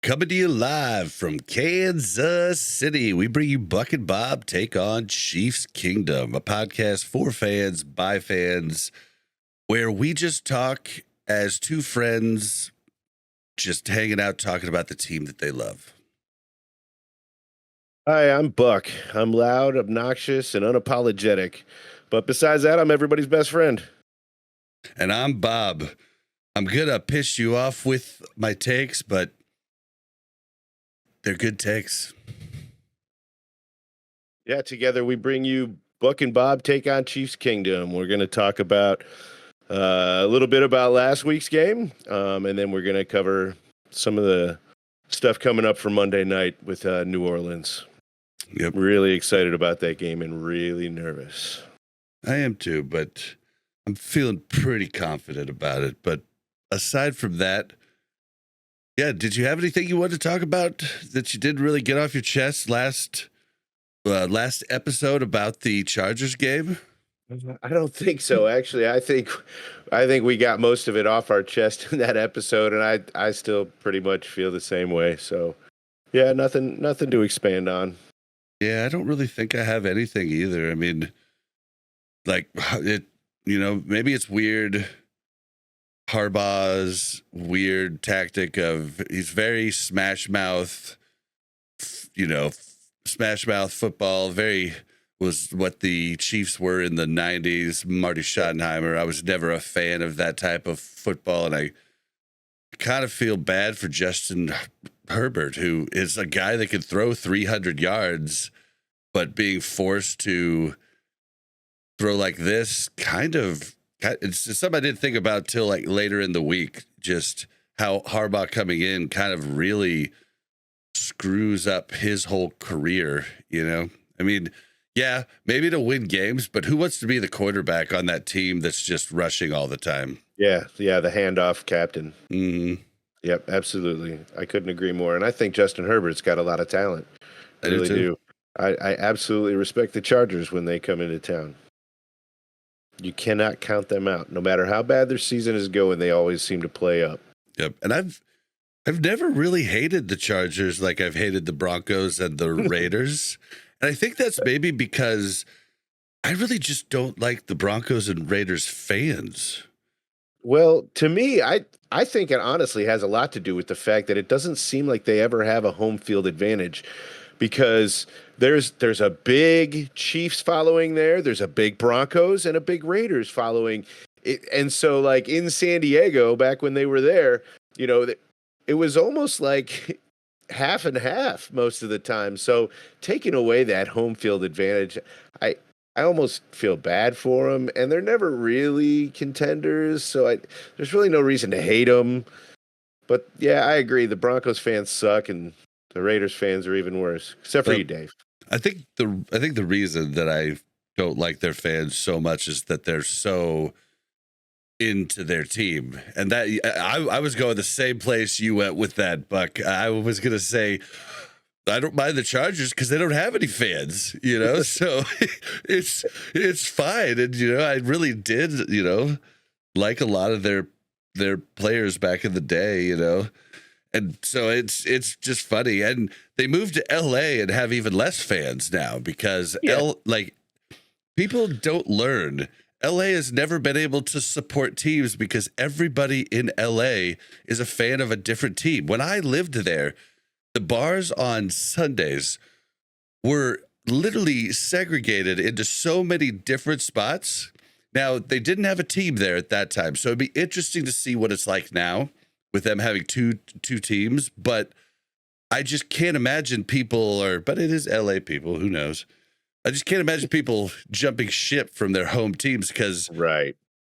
Coming to you live from Kansas City, we bring you Buck and Bob Take on Chiefs Kingdom, a podcast for fans, by fans, where we just talk as two friends, just hanging out, talking about the team that they love. Hi, I'm Buck. I'm loud, obnoxious, and unapologetic. But besides that, I'm everybody's best friend. And I'm Bob. I'm going to piss you off with my takes, but they're good takes. Yeah, together we bring you Buck and Bob Take on Chiefs Kingdom. We're going to talk about a little bit about last week's game, and then we're going to cover some of the stuff coming up for Monday night with New Orleans. Yep. Really excited about that game and really nervous. I am too, but I'm feeling pretty confident about it. But aside from that, yeah, did you have anything you wanted to talk about that you didn't really get off your chest last episode about the Chargers game? I don't think so. Actually, I think we got most of it off our chest in that episode, and I still pretty much feel the same way. So, yeah, nothing to expand on. Yeah, I don't really think I have anything either. I mean, like it, maybe it's weird. Harbaugh's weird tactic of he's very smash mouth football. Very was what the Chiefs were in the 90s. Marty Schottenheimer. I was never a fan of that type of football, and I kind of feel bad for Justin Herbert, who is a guy that could throw 300 yards, but being forced to throw like this it's something I didn't think about till like later in the week, just how Harbaugh coming in kind of really screws up his whole career, I mean, yeah, maybe to win games, but who wants to be the quarterback on that team that's just rushing all the time? Yeah, the handoff captain. Mm-hmm. Yep, absolutely. I couldn't agree more. And I think Justin Herbert's got a lot of talent. I really do. I absolutely respect the Chargers when they come into town. You cannot count them out. No matter how bad their season is going, they always seem to play up. Yep. And I've never really hated the Chargers like I've hated the Broncos and the Raiders. And I think that's maybe because I really just don't like the Broncos and Raiders fans. Well, to me, I think it honestly has a lot to do with the fact that it doesn't seem like they ever have a home field advantage, because there's a big Chiefs following there, there's a big Broncos and a big Raiders following it. And so like in San Diego back when they were there, it was almost like half and half most of the time. So taking away that home field advantage, I almost feel bad for them, and they're never really contenders. So there's really no reason to hate them. But yeah, I agree. The Broncos fans suck, and the Raiders fans are even worse, except for you, Dave. I think the reason that I don't like their fans so much is that they're so into their team, and that I was going the same place you went with that, Buck. I was gonna say I don't mind the Chargers because they don't have any fans, so it's fine. And I really did, like a lot of their players back in the day, and so it's just funny. And they moved to LA and have even less fans now because people don't learn. LA has never been able to support teams because everybody in LA is a fan of a different team. When I lived there, the bars on Sundays were literally segregated into so many different spots. Now, they didn't have a team there at that time, so it'd be interesting to see what it's like now with them having two teams. But I just can't imagine but it is LA people, who knows? I just can't imagine people jumping ship from their home teams because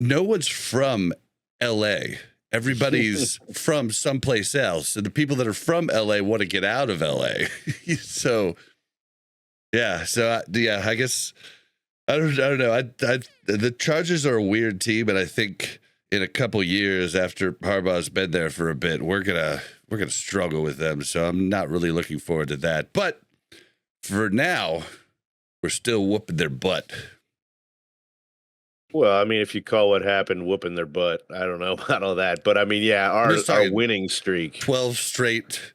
no one's from LA. Everybody's from someplace else, and the people that are from LA want to get out of LA. So, yeah. So, I guess I don't know. The Chargers are a weird team, and I think in a couple years after Harbaugh's been there for a bit, we're gonna struggle with them. So I'm not really looking forward to that. But for now, we're still whooping their butt. Well, I mean, if you call what happened whooping their butt, I don't know about all that. But I mean, yeah, our winning streak. 12 straight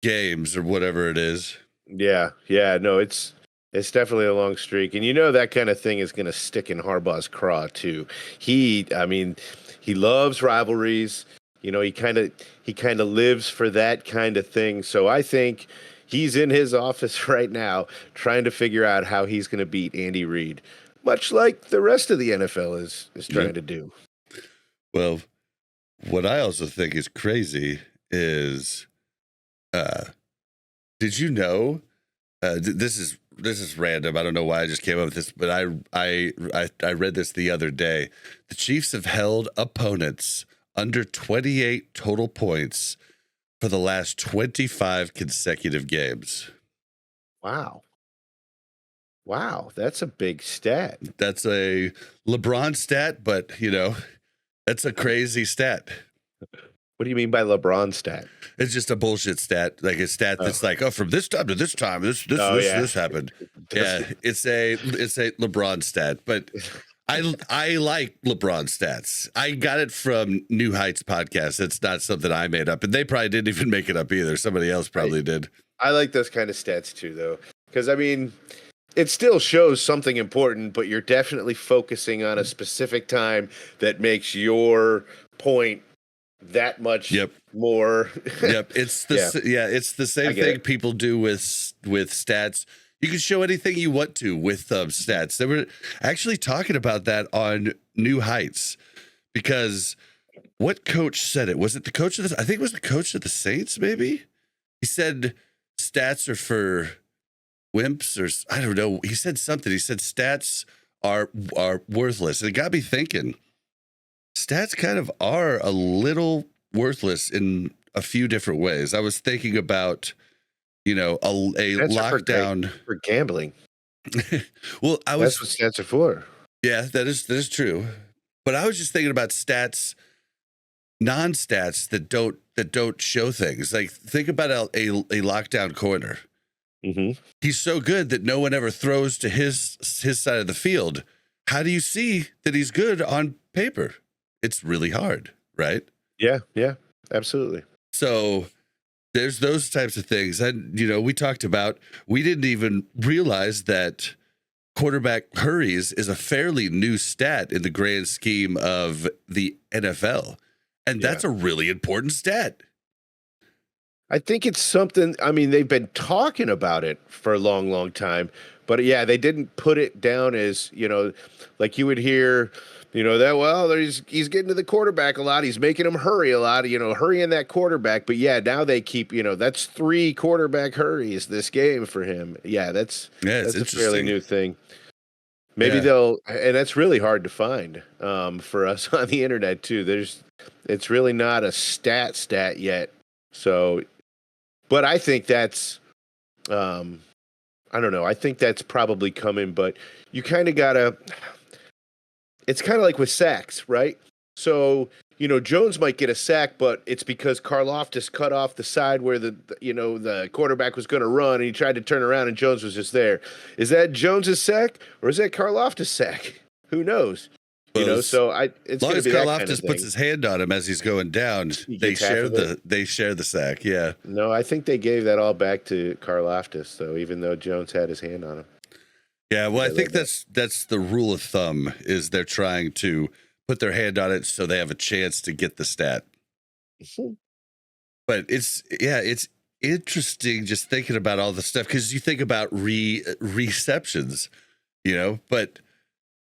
games or whatever it is. Yeah, no, it's definitely a long streak, and that kind of thing is going to stick in Harbaugh's craw too. I mean, he loves rivalries. He kind of lives for that kind of thing. So I think he's in his office right now trying to figure out how he's going to beat Andy Reid, much like the rest of the NFL is trying to do. Well, what I also think is crazy is, did you know? This is random. I don't know why I just came up with this, but I read this the other day. The Chiefs have held opponents under 28 total points for the last 25 consecutive games. Wow, that's a big stat. That's a LeBron stat, but that's a crazy stat. What do you mean by LeBron stat? It's just a bullshit stat, like a stat that's like, from this time to this time, this happened. Yeah, it's a LeBron stat, but I like LeBron stats. I got it from New Heights podcast. It's not something I made up, and they probably didn't even make it up either. Somebody else probably did. I like those kind of stats too, though, because I mean, it still shows something important, but you're definitely focusing on a specific time that makes your point that much more. It's the same thing people do with stats. You can show anything you want to with stats. They were actually talking about that on New Heights, because what coach said it? Was it the coach of I think it was the coach of the Saints, maybe? He said stats are for wimps, or I don't know. He said something. He said stats are worthless. And it got me thinking, stats kind of are a little worthless in a few different ways. I was thinking about, a lockdown for gambling. Well, that's what stats are for. Yeah, that is true. But I was just thinking about stats, non-stats that don't show things. Like, think about a lockdown corner. Mm-hmm. He's so good that no one ever throws to his side of the field. How do you see that he's good on paper? It's really hard, right? Yeah, absolutely. So there's those types of things. And, we talked about, we didn't even realize that quarterback hurries is a fairly new stat in the grand scheme of the NFL. And that's a really important stat. I think it's something, I mean, they've been talking about it for a long, long time, but they didn't put it down as, like you would hear, he's getting to the quarterback a lot. He's making him hurry a lot, hurrying that quarterback. But now they keep, that's 3 quarterback hurries this game for him. That's a fairly new thing. Maybe and that's really hard to find for us on the internet too. It's really not a stat yet. So, but I think that's, I don't know. I think that's probably coming, but you kind of gotta, it's kind of like with sacks, right? So, Jones might get a sack, but it's because Karlaftis cut off the side where the quarterback was going to run, and he tried to turn around, and Jones was just there. Is that Jones's sack, or is that Karlaftis' sack? Who knows? So it's as long as Karlaftis puts his hand on him as he's going down, they share the sack. Yeah. No, I think they gave that all back to Karlaftis, though, even though Jones had his hand on him. Yeah, well, I think that's the rule of thumb, is they're trying to put their hand on it so they have a chance to get the stat. But it's interesting just thinking about all the stuff, because you think about receptions, but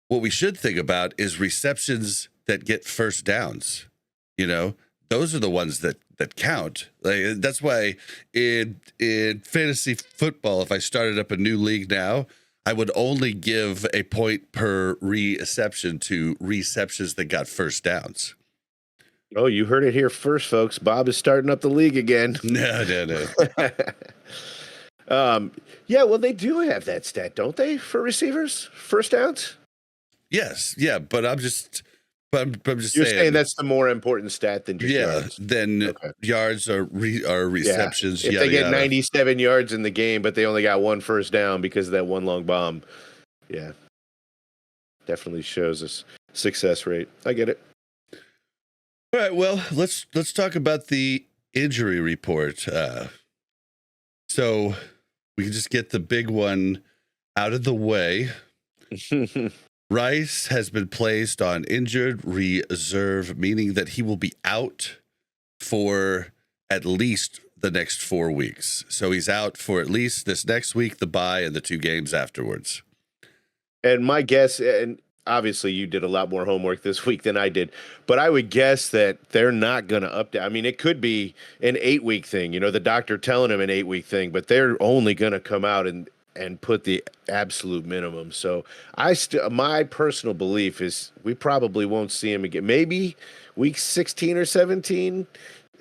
what we should think about is receptions that get first downs. Those are the ones that count. Like, that's why in fantasy football, if I started up a new league now, I would only give a point per reception to receptions that got first downs. Oh, you heard it here first, folks. Bob is starting up the league again. No. Well, they do have that stat, don't they, for receivers, first downs? Yes, yeah, but I'm just You're saying that's the more important stat than just yards. Then yards are receptions. If they get 97 yards in the game, but they only got 1 first down because of that one long bomb, definitely shows us success rate. I get it. All right, well, let's talk about the injury report. So we can just get the big one out of the way. Rice has been placed on injured reserve, meaning that he will be out for at least the next 4 weeks. So he's out for at least this next week, the bye, and the 2 games afterwards. And my guess, and obviously you did a lot more homework this week than I did, but I would guess that they're not going to update. I mean, it could be an 8-week thing, the doctor telling him an 8-week thing, but they're only going to come out and put the absolute minimum. So my personal belief is we probably won't see him again. Maybe week 16 or 17,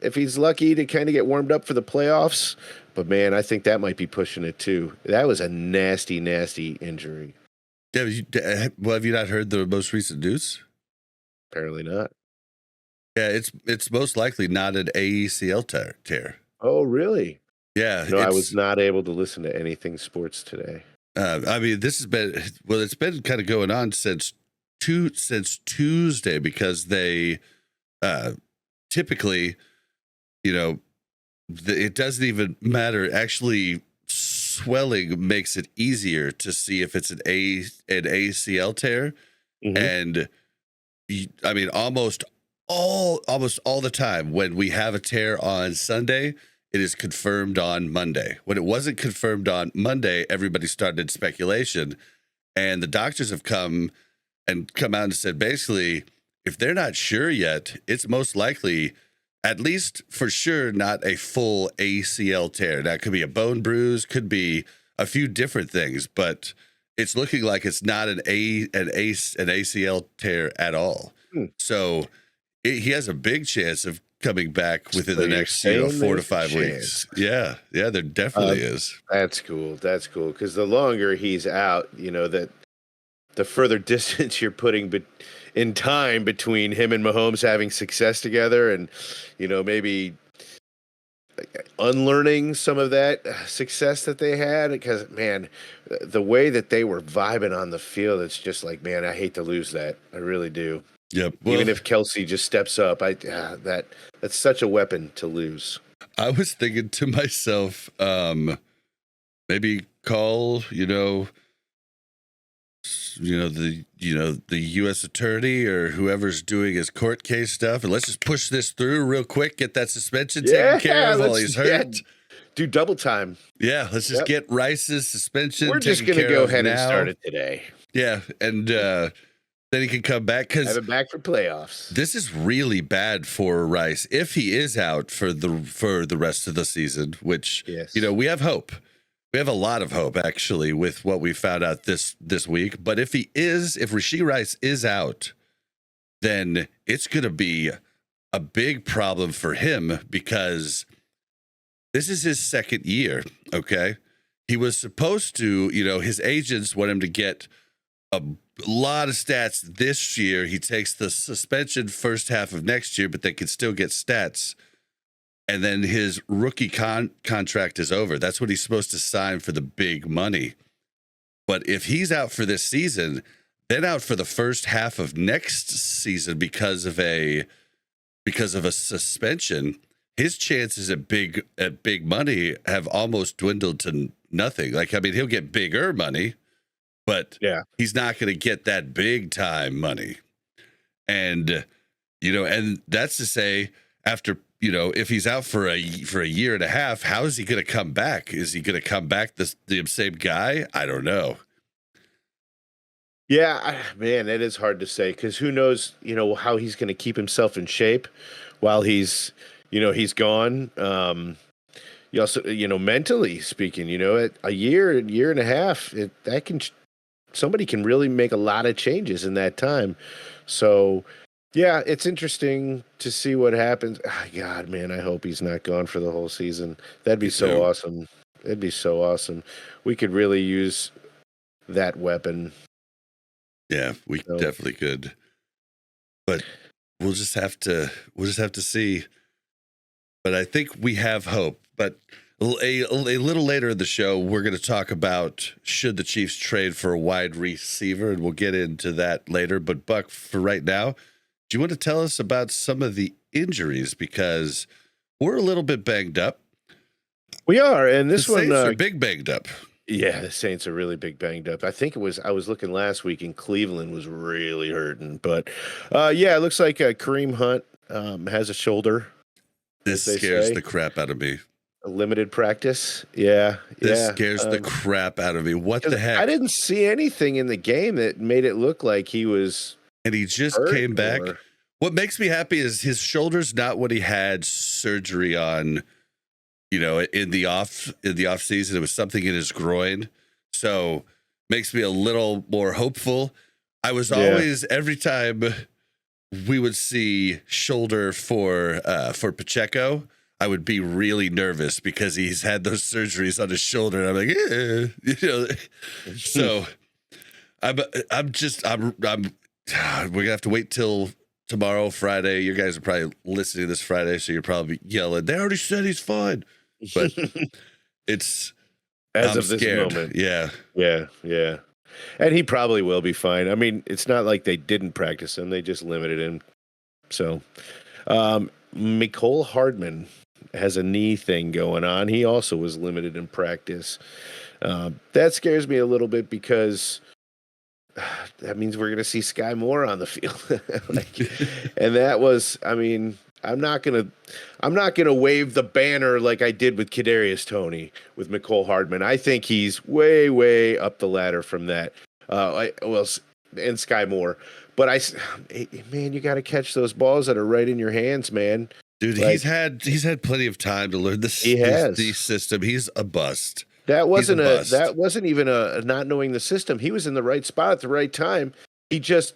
if he's lucky to kind of get warmed up for the playoffs. But man, I think that might be pushing it too. That was a nasty, nasty injury. Yeah, have you not heard the most recent news? Apparently not. Yeah, it's most likely not an ACL tear. Oh, really? Yeah. No, I was not able to listen to anything sports today. I mean, it's been kind of going on since Tuesday, because they typically, it doesn't even matter. Actually, swelling makes it easier to see if it's an ACL tear. Mm-hmm. And I mean, almost all the time when we have a tear on Sunday, it is confirmed on Monday. When it wasn't confirmed on Monday, everybody started speculation, and the doctors have come out and said, basically, if they're not sure yet, it's most likely, at least for sure, not a full ACL tear. That could be a bone bruise, could be a few different things, but it's looking like it's not an ACL tear at all. So he has a big chance of coming back within the next 4 to 5 weeks. Yeah, there definitely is. That's cool. Because the longer he's out, that the further distance you're putting in time between him and Mahomes having success together, and maybe unlearning some of that success that they had. Because man, the way that they were vibing on the field, it's just like, man, I hate to lose that. I really do. Yep. Well, even if Kelsey just steps up, that's such a weapon to lose. I was thinking to myself, maybe call, the U.S. attorney or whoever's doing his court case stuff, and let's just push this through real quick, get that suspension taken care of while he's hurt. Do double time. Yeah, let's just get Rice's suspension. We're just going to go ahead and start it today. Yeah, and then he can come back, because have him back for playoffs. This is really bad for Rice if he is out for the rest of the season. Which we have hope. We have a lot of hope, actually, with what we found out this week. But if Rashee Rice is out, then it's going to be a big problem for him, because this is his second year. Okay, he was supposed to, his agents want him to get a lot of stats this year. He takes the suspension first half of next year, but they can still get stats. And then his rookie contract is over. That's what he's supposed to sign for the big money. But if he's out for this season, then out for the first half of next season because of a suspension, his chances at big money have almost dwindled to nothing. Like, I mean, he'll get bigger money, but he's not going to get that big time money. And, and that's to say, after, if he's out for a year and a half, how is he going to come back? Is he going to come back the same guy? I don't know. Yeah, man, it is hard to say, because who knows, how he's going to keep himself in shape while he's gone. You also, mentally speaking, a year and a half, somebody can really make a lot of changes in that time. So, yeah, it's interesting to see what happens. God, man, I hope he's not gone for the whole season. That'd be so awesome. It'd be so awesome. We could really use that weapon. Yeah, we definitely could. But we'll just have to see. But I think we have hope. But a little later in the show, we're going to talk about should the Chiefs trade for a wide receiver, and we'll get into that later. But Buck, for right now, do you want to tell us about some of the injuries? Because we're a little bit banged up. We are, and The this one, Saints are big banged up. yeah, the Saints are really big banged up. I think I was looking last week, and Cleveland was really hurting. But yeah, it looks like Kareem Hunt has a shoulder, as This they scares say. the crap out of me. A limited practice. Yeah, This yeah. scares the crap out of me. What 'Cause the heck? I didn't see anything in the game that made it look like he was And he just hurt came back. or What makes me happy is his shoulder's not what he had surgery on, in the off season. It was something in his groin. So makes me a little more hopeful. I was always, every time we would see shoulder for Pacheco, I would be really nervous because he's had those surgeries on his shoulder. And I'm like, so we're gonna have to wait till tomorrow, Friday. You guys are probably listening to this Friday, so you're probably yelling, they already said he's fine. But it's as I'm of this scared. moment. Yeah. Yeah. And he probably will be fine. I mean, it's not like they didn't practice him; they just limited him. So, Mecole Hardman has a knee thing going on. He also was limited in practice. That scares me a little bit because that means we're going to see Sky Moore on the field. And that was, I mean, I'm not gonna wave the banner like I did with Kadarius Toney with Mecole Hardman. I think he's way, way up the ladder from that. And Sky Moore. But man, you got to catch those balls that are right in your hands, man. Dude, he's had plenty of time to learn the system. He's a bust. That wasn't even a not knowing the system. He was in the right spot at the right time. He just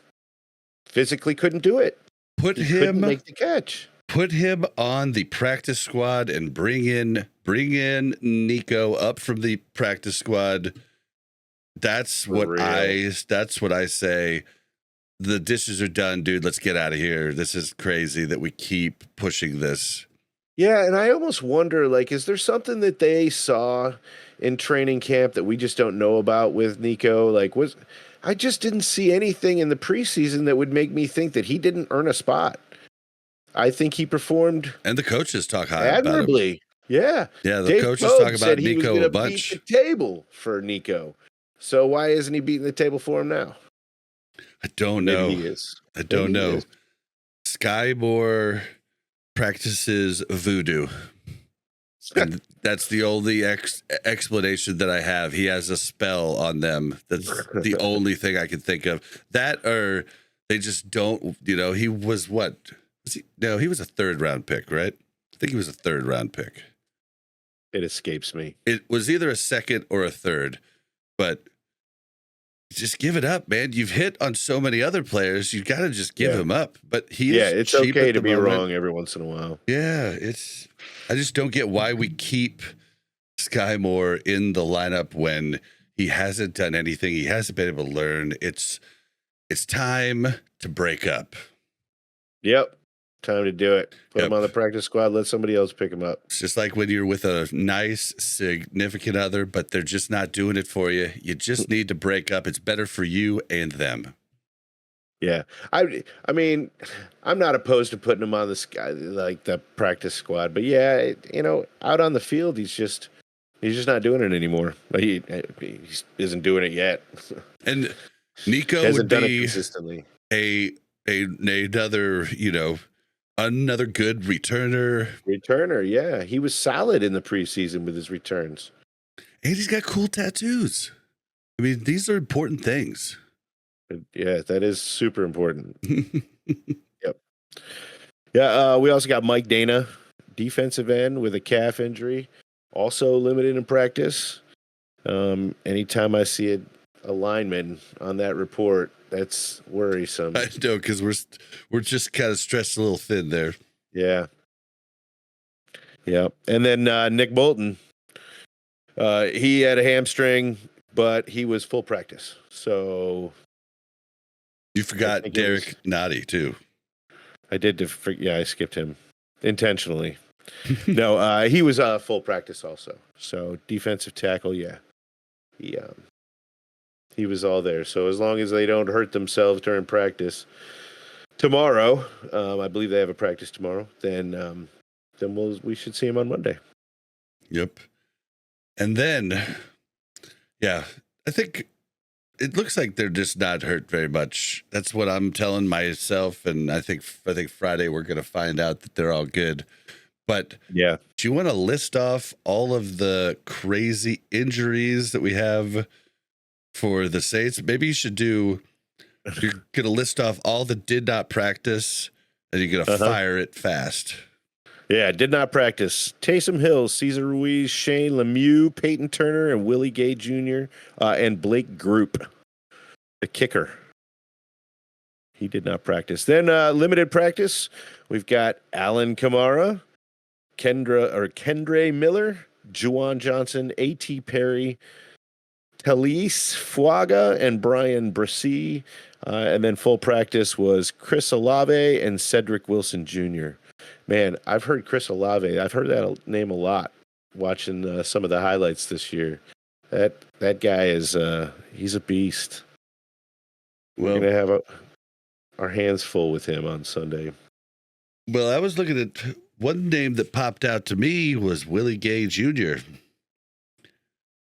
physically couldn't do it. Couldn't make the catch. Put him on the practice squad and bring in Nico up from the practice squad. That's what I say. The dishes are done, dude. Let's get out of here. This is crazy that we keep pushing this. Yeah, and I almost wonder, like, is there something that they saw in training camp that we just don't know about with Nico? Like, I just didn't see anything in the preseason that would make me think that he didn't earn a spot. I think he performed, and the coaches talk high admirably. About him. Yeah, the coaches talk about Nico a bunch. Beat the table for Nico. So why isn't he beating the table for him now? I don't know. Maybe he is. I don't know. Sky Moore practices voodoo. And that's the only explanation that I have. He has a spell on them. That's the only thing I can think of. That or they just don't, he was what? He was a third-round pick, right? I think he was a third-round pick. It escapes me. It was either a second or a third, but just give it up, man. You've hit on so many other players. You got to just give him up. But it's okay to be wrong every once in a while. Yeah, I just don't get why we keep Sky Moore in the lineup when he hasn't done anything. He hasn't been able to learn. It's time to break up. Yep. Time to do it. Put him on the practice squad. Let somebody else pick him up. It's just like when you're with a nice, significant other, but they're just not doing it for you. You just need to break up. It's better for you and them. Yeah. I mean, I'm not opposed to putting him on the practice squad, but yeah, out on the field, he's just not doing it anymore. He isn't doing it yet. And Nico hasn't would done be it consistently. Another good returner. Yeah. He was solid in the preseason with his returns. And he's got cool tattoos. I mean, these are important things. Yeah, that is super important. Yep. Yeah, we also got Mike Dana, defensive end with a calf injury, also limited in practice. Anytime I see a lineman on that report, that's worrisome. I know, because we're just kind of stretched a little thin there. Yeah. And then Nick Bolton, he had a hamstring, but he was full practice. So you forgot Derek Nottie too. I did. I skipped him intentionally. No, he was full practice also. So defensive tackle, yeah. He was all there. So as long as they don't hurt themselves during practice tomorrow, I believe they have a practice tomorrow. Then we should see him on Monday. Yep. And then, yeah, I think it looks like they're just not hurt very much. That's what I'm telling myself. And I think Friday we're going to find out that they're all good. But Yeah. do you want to list off all of the crazy injuries that we have for the Saints? Maybe you should do, you're going to list off all that did not practice and you're going to fire it fast. Yeah, did not practice. Taysom Hill, Cesar Ruiz, Shane Lemieux, Peyton Turner, and Willie Gay Jr., and Blake Group, the kicker. He did not practice. Then limited practice, we've got Alan Kamara, Kendre Miller, Juwan Johnson, A.T. Perry, Talise Fuaga, and Brian Brissy. And then full practice was Chris Olave and Cedric Wilson Jr. Man, I've heard Chris Olave. I've heard that name a lot watching some of the highlights this year. That guy is he's a beast. We're going to have our hands full with him on Sunday. Well, I was looking at one name that popped out to me was Willie Gay Jr.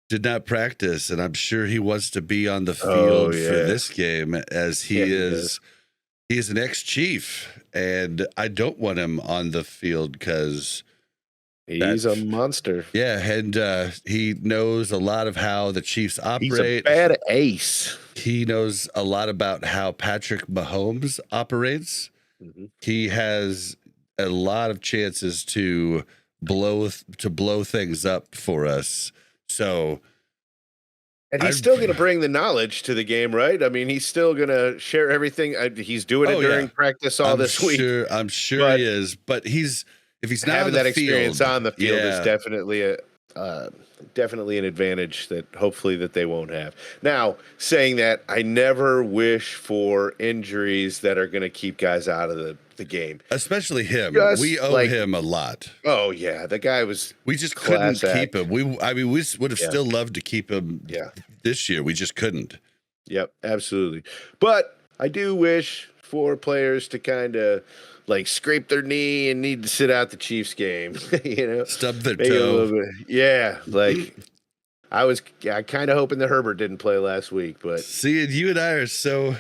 Did not practice, and I'm sure he wants to be on the field for this game as he's an ex-Chief, and I don't want him on the field because he's a monster. Yeah, and he knows a lot of how the Chiefs operate. He's a bad ace. He knows a lot about how Patrick Mahomes operates. Mm-hmm. He has a lot of chances to blow things up for us. So, and he's still going to bring the knowledge to the game, right? I mean, he's still going to share everything. He's doing it during practice this week. I'm sure he is. But if he's not having on the that experience field, on the field is definitely an advantage that hopefully that they won't have. Now, saying that, I never wish for injuries that are going to keep guys out of the game. Especially him. We owe him a lot. Oh, yeah. The guy was we just couldn't keep him. We would have still loved to keep him this year. We just couldn't. Yep, absolutely. But I do wish for players to kind of scrape their knee and need to sit out the Chiefs game, stub their toe. Yeah, I kind of hoping that Herbert didn't play last week, but see, you and I are so.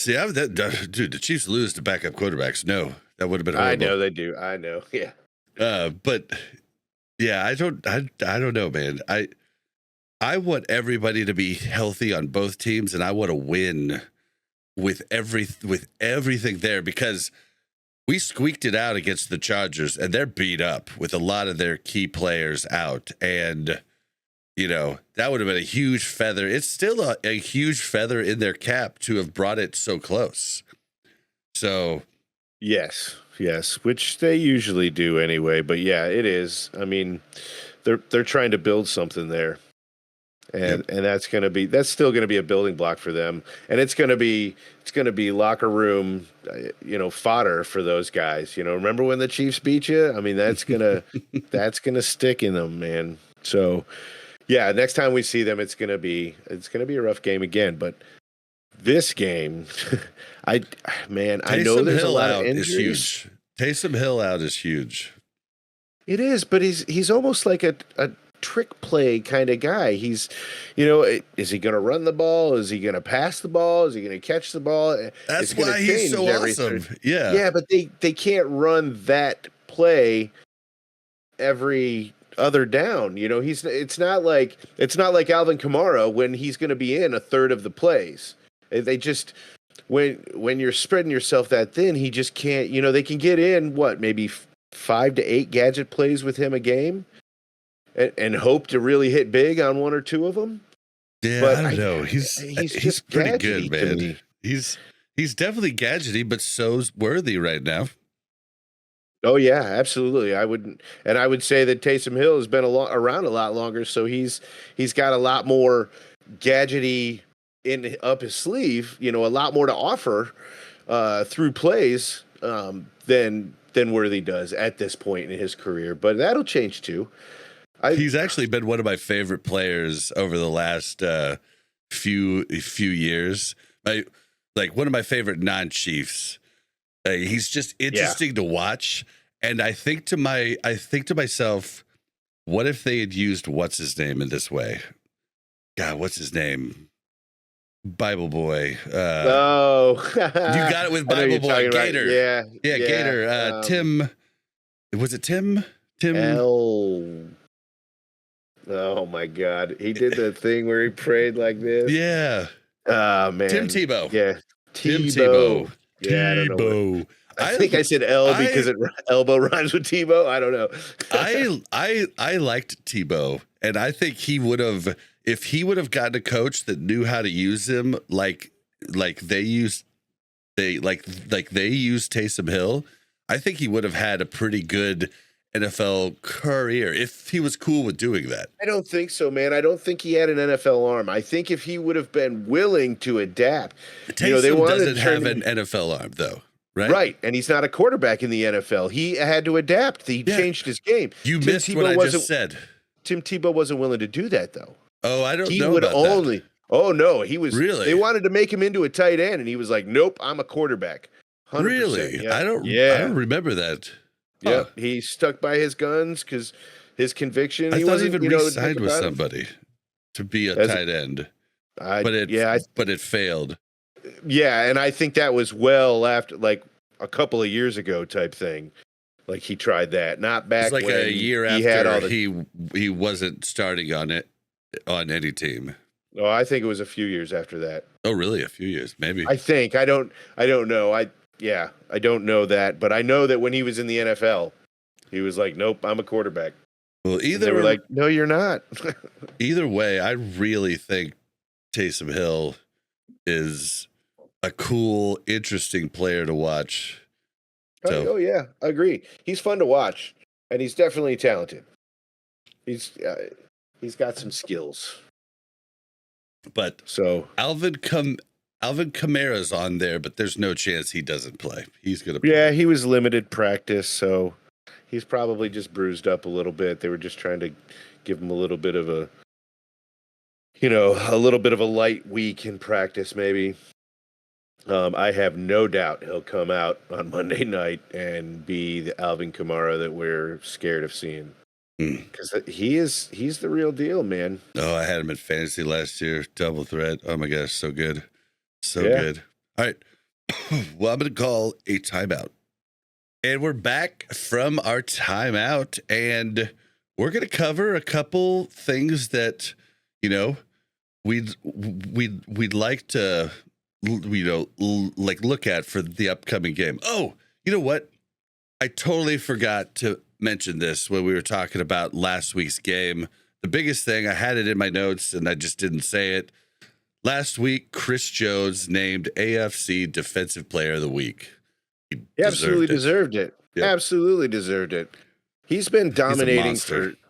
See, dude, the Chiefs lose to backup quarterbacks. No, that would have been horrible. I know they do. I know. Yeah. But yeah, I don't know, man. I want everybody to be healthy on both teams, and I want to win with everything there because we squeaked it out against the Chargers, and they're beat up with a lot of their key players out. And, that would have been a huge feather. It's still a huge feather in their cap to have brought it so close. So, yes, which they usually do anyway. But yeah, it is. I mean, they're trying to build something there. And that's still going to be a building block for them. And it's going to be locker room, fodder for those guys. Remember when the Chiefs beat you? I mean, that's going to stick in them, man. So, yeah, next time we see them, it's going to be a rough game again, but this game, I know there's a lot of injuries. Is huge. Taysom Hill out is huge. It is, but he's almost like a trick play kind of guy. He's, is he going to run the ball? Is he going to pass the ball? Is he going to catch the ball? That's why he's so awesome. Yeah. Yeah, but they can't run that play every other down. It's not like Alvin Kamara when he's going to be in a third of the plays. They just when you're spreading yourself that thin, he just can't. They can get in maybe 5 to 8 gadget plays with him a game. And hope to really hit big on one or two of them. Yeah, but I don't know. He's pretty good, man. He's definitely gadgety, but so's worthy right now. Oh yeah, absolutely. I would say that Taysom Hill has been around a lot longer, so he's got a lot more gadgety up his sleeve. A lot more to offer through plays than Worthy does at this point in his career. But that'll change too. He's actually been one of my favorite players over the last few years. Like one of my favorite non-Chiefs. He's just interesting to watch, and I think to myself, what if they had used what's his name in this way? God, what's his name? Bible boy. You got it with Bible boy. Gator. Right. Yeah. Gator. Tim. Was it Tim? Oh my God. He did the thing where he prayed like this. Yeah. Oh, man. Tim Tebow. Yeah. Tim Tebow. Yeah, I don't know. I think I said because elbow rhymes with Tebow. I don't know. I liked Tebow, and I think he would have, if he would have gotten a coach that knew how to use him like they used Taysom Hill, I think he would have had a pretty good NFL career if he was cool with doing that. I don't think so, man. I don't think he had an NFL arm. I think if he would have been willing to adapt, Taysom doesn't have an NFL arm, though, right? Right, and he's not a quarterback in the NFL. He had to adapt. He changed his game. You missed what I just said. Tim Tebow wasn't willing to do that, though. Oh, I don't know about that. Oh, no, he was. Really? They wanted to make him into a tight end, and he was like, nope, I'm a quarterback. 100%. Really? Yeah. I don't remember that. Yeah, he stuck by his guns because his conviction. I thought he even re-signed with somebody to be a tight end, but it failed. Yeah, and I think that was well after, like a couple of years ago, type thing. Like he tried that, not back like when a year he after had all he wasn't starting on any team. Oh, I think it was a few years after that. Oh, really? A few years, maybe. I think I don't know. I don't know that, but I know that when he was in the NFL, he was like, "Nope, I'm a quarterback." Well, they were like, "No, you're not." Either way, I really think Taysom Hill is a cool, interesting player to watch. Oh yeah, I agree. He's fun to watch, and he's definitely talented. He's got some skills. But so Alvin Kamara's on there, but there's no chance he doesn't play. He's going to play. Yeah, he was limited practice, so he's probably just bruised up a little bit. They were just trying to give him a little bit of a light week in practice, maybe. I have no doubt he'll come out on Monday night and be the Alvin Kamara that we're scared of seeing. Because he's the real deal, man. Oh, I had him in fantasy last year. Double threat. Oh my gosh, so good. So good. All right. Well, I'm going to call a timeout. And we're back from our timeout, and we're going to cover a couple things that, we'd like to, look at for the upcoming game. Oh, you know what? I totally forgot to mention this when we were talking about last week's game. The biggest thing, I had it in my notes and I just didn't say it. Last week, Chris Jones named AFC Defensive Player of the Week. He absolutely deserved it. Yep. Absolutely deserved it. He's been dominating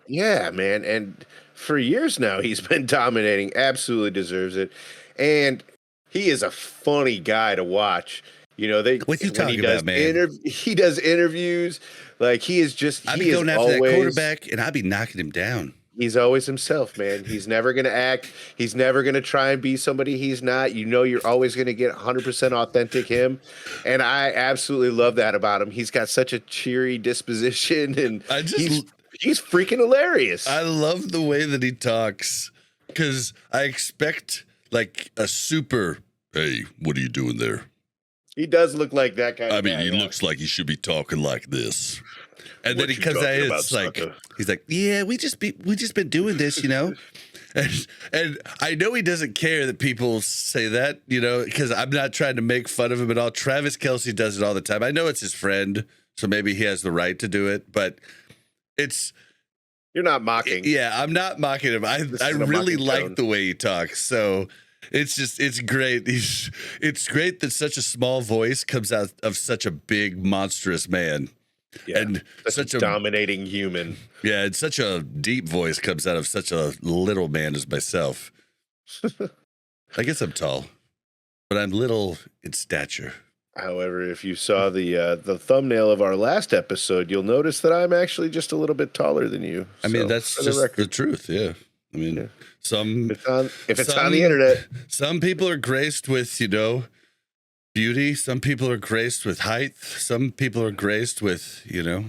man. And for years now, he's been dominating. Absolutely deserves it. And he is a funny guy to watch. What you talking about, man? He does interviews. Like he is just. I'd be going after that quarterback, and I'd be knocking him down. He's always himself, man. He's never going to act. He's never going to try and be somebody he's not. You're always going to get 100% authentic him. And I absolutely love that about him. He's got such a cheery disposition, and he's freaking hilarious. I love the way that he talks because I expect like a super, hey, what are you doing there? He does look like that kind of guy. He looks like he should be talking like this. And then he comes out, it's like, he's like, yeah, we just been doing this, and I know he doesn't care that people say that, because I'm not trying to make fun of him at all. Travis Kelce does it all the time. I know it's his friend, so maybe he has the right to do it, but you're not mocking. Yeah, I'm not mocking him. I really like the way he talks. So it's great. It's great that such a small voice comes out of such a big, monstrous man. Yeah, and such a dominating human. Yeah, and such a deep voice comes out of such a little man as myself. I guess I'm tall, but I'm little in stature. However, if you saw the thumbnail of our last episode, you'll notice that I'm actually just a little bit taller than you. I mean, that's just the truth. Yeah. I mean, if it's on the internet, some people are graced with, beauty. Some people are graced with height. Some people are graced with, I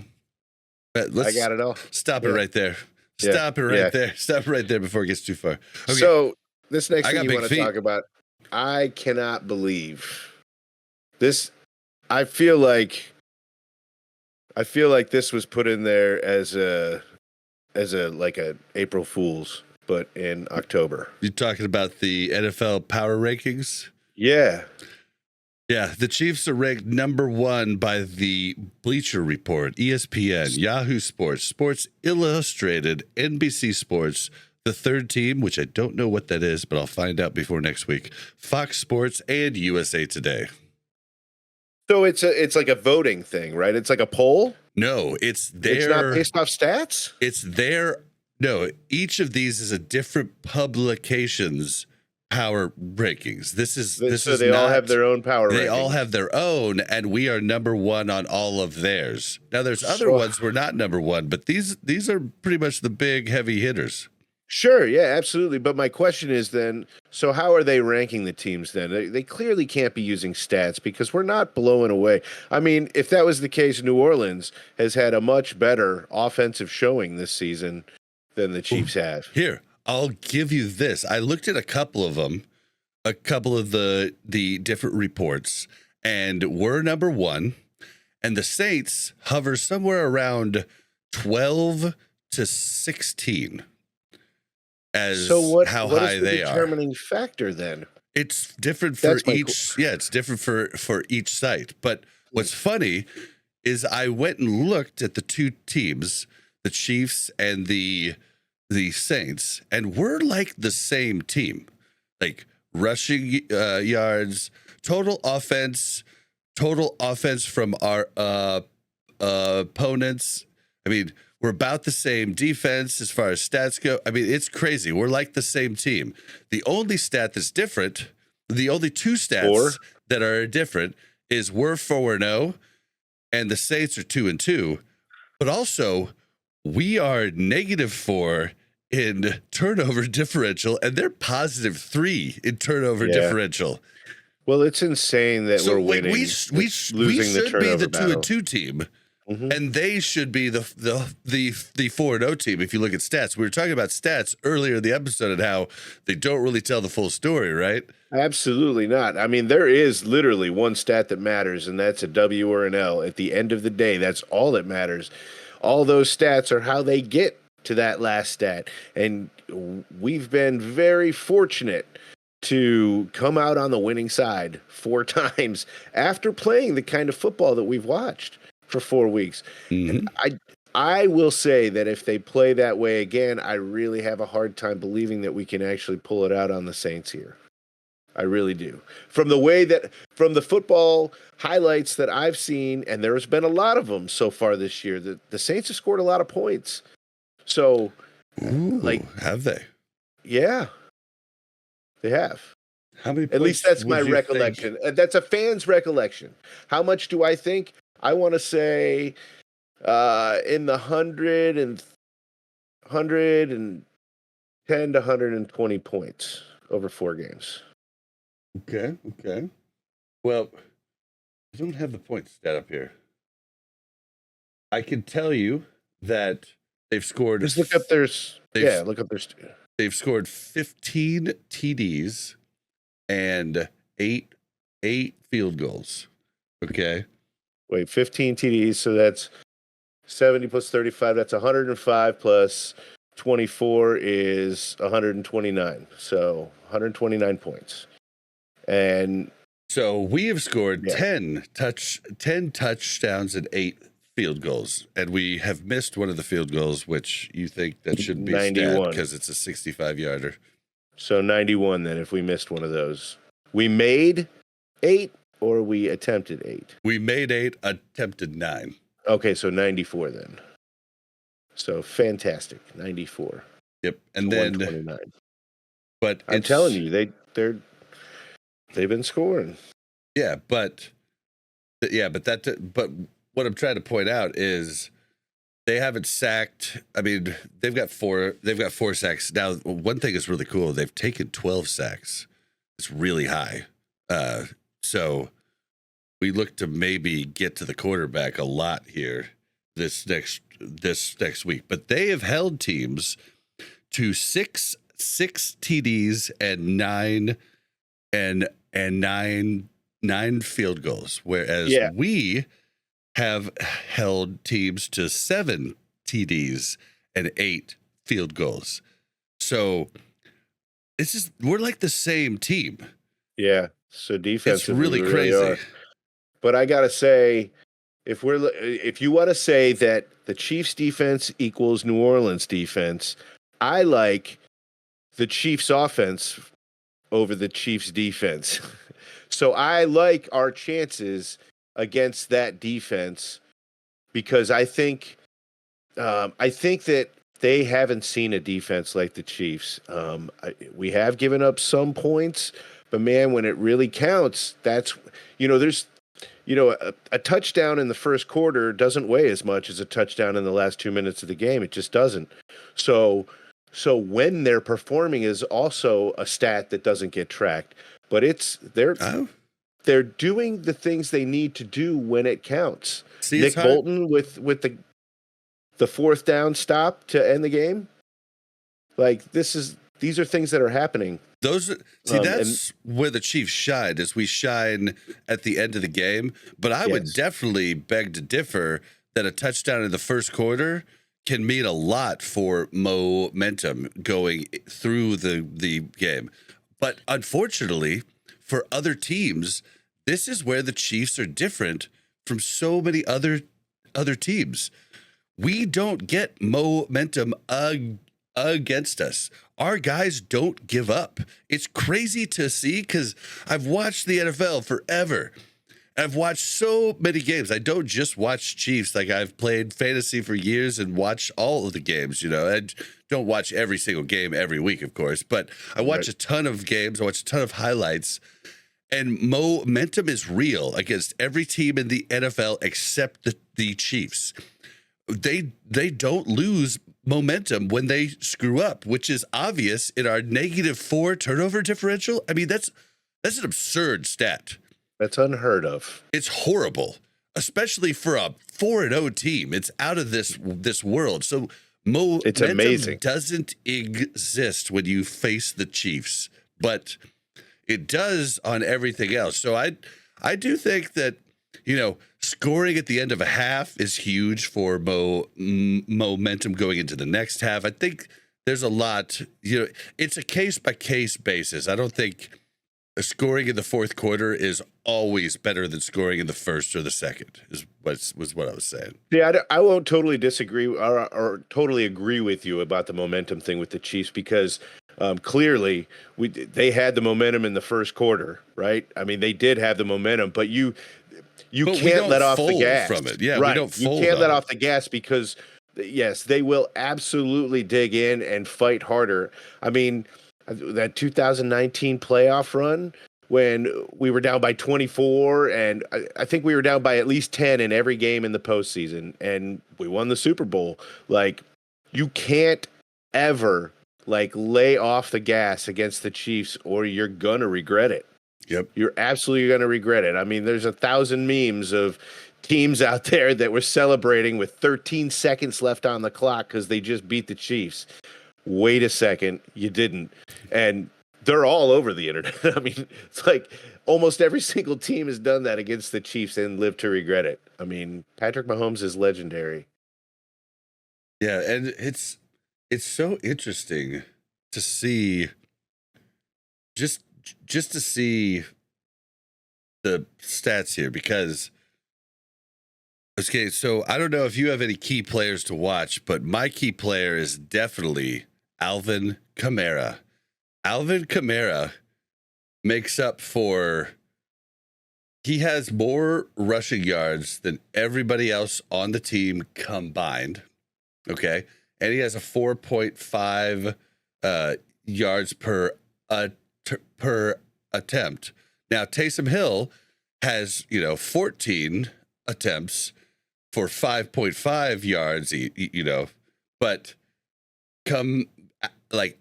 got it all. Stop it right there. Stop it right there. Stop it right there before it gets too far. Okay. So this next thing you big want to feet. talk about, I cannot believe this. I feel like this was put in there as a April Fool's, but in October. You're talking about the NFL power rankings? Yeah. Yeah, the Chiefs are ranked number 1 by the Bleacher Report, ESPN, Yahoo Sports, Sports Illustrated, NBC Sports, the third team, which I don't know what that is, but I'll find out before next week, Fox Sports, and USA Today. So it's like a voting thing, right? It's like a poll? No, it's not based off stats? No, each of these is a different publication's power rankings. So they all have their own power rankings. They all have their own, and we are number 1 on all of theirs. Now, there's other ones we're not number 1, but these are pretty much the big heavy hitters. Sure, yeah, absolutely. But my question is then, so how are they ranking the teams then? They clearly can't be using stats because we're not blowing away. I mean, if that was the case, New Orleans has had a much better offensive showing this season than the Chiefs have. Here, I'll give you this. I looked at a couple of them, a couple of the different reports, and we're number 1, and the Saints hover somewhere around 12 to 16. What high is the they are. Determining factor then? It's different for each. Yeah, it's different for each site. But what's funny is I went and looked at the two teams, the Chiefs and the Saints, and we're like the same team, like rushing yards, total offense from our opponents. I mean, we're about the same defense as far as stats go. I mean, it's crazy. We're like the same team. The only stat that's different, the only two stats that are different is we're 4-0 and the Saints are 2-2. But also, we are -4 in turnover differential and they're +3 in turnover differential. Well, it's insane that we're winning. We should be the 2-2 team. Mm-hmm. And they should be the 4-0 team. If you look at stats, we were talking about stats earlier in the episode and how they don't really tell the full story, right? Absolutely not. I mean, there is literally one stat that matters, and that's a W or an L. At the end of the day, that's all that matters. All those stats are how they get to that last stat. And we've been very fortunate to come out on the winning side 4 times after playing the kind of football that we've watched for 4 weeks. Mm-hmm. And I will say that if they play that way again, I really have a hard time believing that we can actually pull it out on the Saints here. I really do. From the football highlights that I've seen, and there's been a lot of them so far this year, the Saints have scored a lot of points. So, have they? Yeah, they have. How many? At least that's my recollection. That's a fan's recollection. How much do I think? I want to say in the 110 to 120 points over 4 games. Okay. Well, I don't have the point stat up here. I can tell you that they've scored. Just look up their. Look up their. They've scored 15 TDs and 8 field goals. Okay. Wait, 15 TDs, so that's 70 plus 35. That's 105 plus 24 is 129. So 129 points. And so we have scored 10 touchdowns and 8 field goals, and we have missed one of the field goals, which you think that should be 91 because it's a 65-yarder. So 91 then, if we missed one of those. We made 8. Or we attempted 8? We made 8, attempted 9. Okay, so 94 then. So fantastic, 94. Yep, and then 129. But I'm telling you, they've been scoring. But what I'm trying to point out is they haven't sacked. I mean, they've got 4 sacks now. One thing is really cool. They've taken 12 sacks. It's really high. So we look to maybe get to the quarterback a lot here this next this next week, but they have held teams to six TDs and nine field goals, whereas we have held teams to 7 TDs and 8 field goals. So we're like the same team. Yeah. So defense it's really crazy. But I gotta say, if you want to say that the Chiefs defense equals New Orleans defense, I like the Chiefs offense over the Chiefs defense. So I like our chances against that defense because I think that they haven't seen a defense like the Chiefs. We have given up some points, but man, when it really counts, that's, there's, a touchdown in the first quarter doesn't weigh as much as a touchdown in the last 2 minutes of the game. It just doesn't. So when they're performing is also a stat that doesn't get tracked, but they're doing the things they need to do when it counts. Nick Bolton with the fourth down stop to end the game. Like these are things that are happening. That's where the Chiefs shine, is we shine at the end of the game. But I would definitely beg to differ that a touchdown in the first quarter can mean a lot for momentum going through the game. But unfortunately, for other teams, this is where the Chiefs are different from so many other teams. We don't get momentum against us. Our guys don't give up. It's crazy to see because I've watched the NFL forever. I've watched so many games. I don't just watch Chiefs. Like, I've played fantasy for years and watch all of the games, I don't watch every single game every week, of course, but I watch a ton of games. I watch a ton of highlights, and momentum is real against every team in the NFL except the Chiefs. They don't lose momentum when they screw up, which is obvious in our -4 turnover differential. I mean, that's an absurd stat. That's unheard of. It's horrible, especially for a 4-0 team. It's out of this world. So it's amazing. Doesn't exist when you face the Chiefs, but it does on everything else. So I do think that, scoring at the end of a half is huge for momentum going into the next half. I think there's a lot, it's a case-by-case basis. I don't think scoring in the fourth quarter is always better than scoring in the first or the second, was what I was saying. Yeah, I won't totally disagree or totally agree with you about the momentum thing with the Chiefs because clearly they had the momentum in the first quarter, right? I mean, they did have the momentum, but you can't let off the gas from it. Yeah, right. We don't fold. You can't let off the gas because, yes, they will absolutely dig in and fight harder. I mean, that 2019 playoff run when we were down by 24, and I think we were down by at least 10 in every game in the postseason, and we won the Super Bowl. Like, you can't ever lay off the gas against the Chiefs, or you're gonna regret it. Yep, you're absolutely gonna regret it. I mean, there's 1,000 memes of teams out there that were celebrating with 13 seconds left on the clock because they just beat the Chiefs. Wait a second, you didn't. And they're all over the internet. I mean, it's like almost every single team has done that against the Chiefs and lived to regret it. I mean, Patrick Mahomes is legendary. Yeah, and it's so interesting to see just to see the stats here because okay, so I don't know if you have any key players to watch, but my key player is definitely Alvin Kamara. Alvin Kamara makes up for, he has more rushing yards than everybody else on the team combined. Okay. And he has a 4.5 yards per attempt. Now, Taysom Hill has, 14 attempts for 5.5 yards, but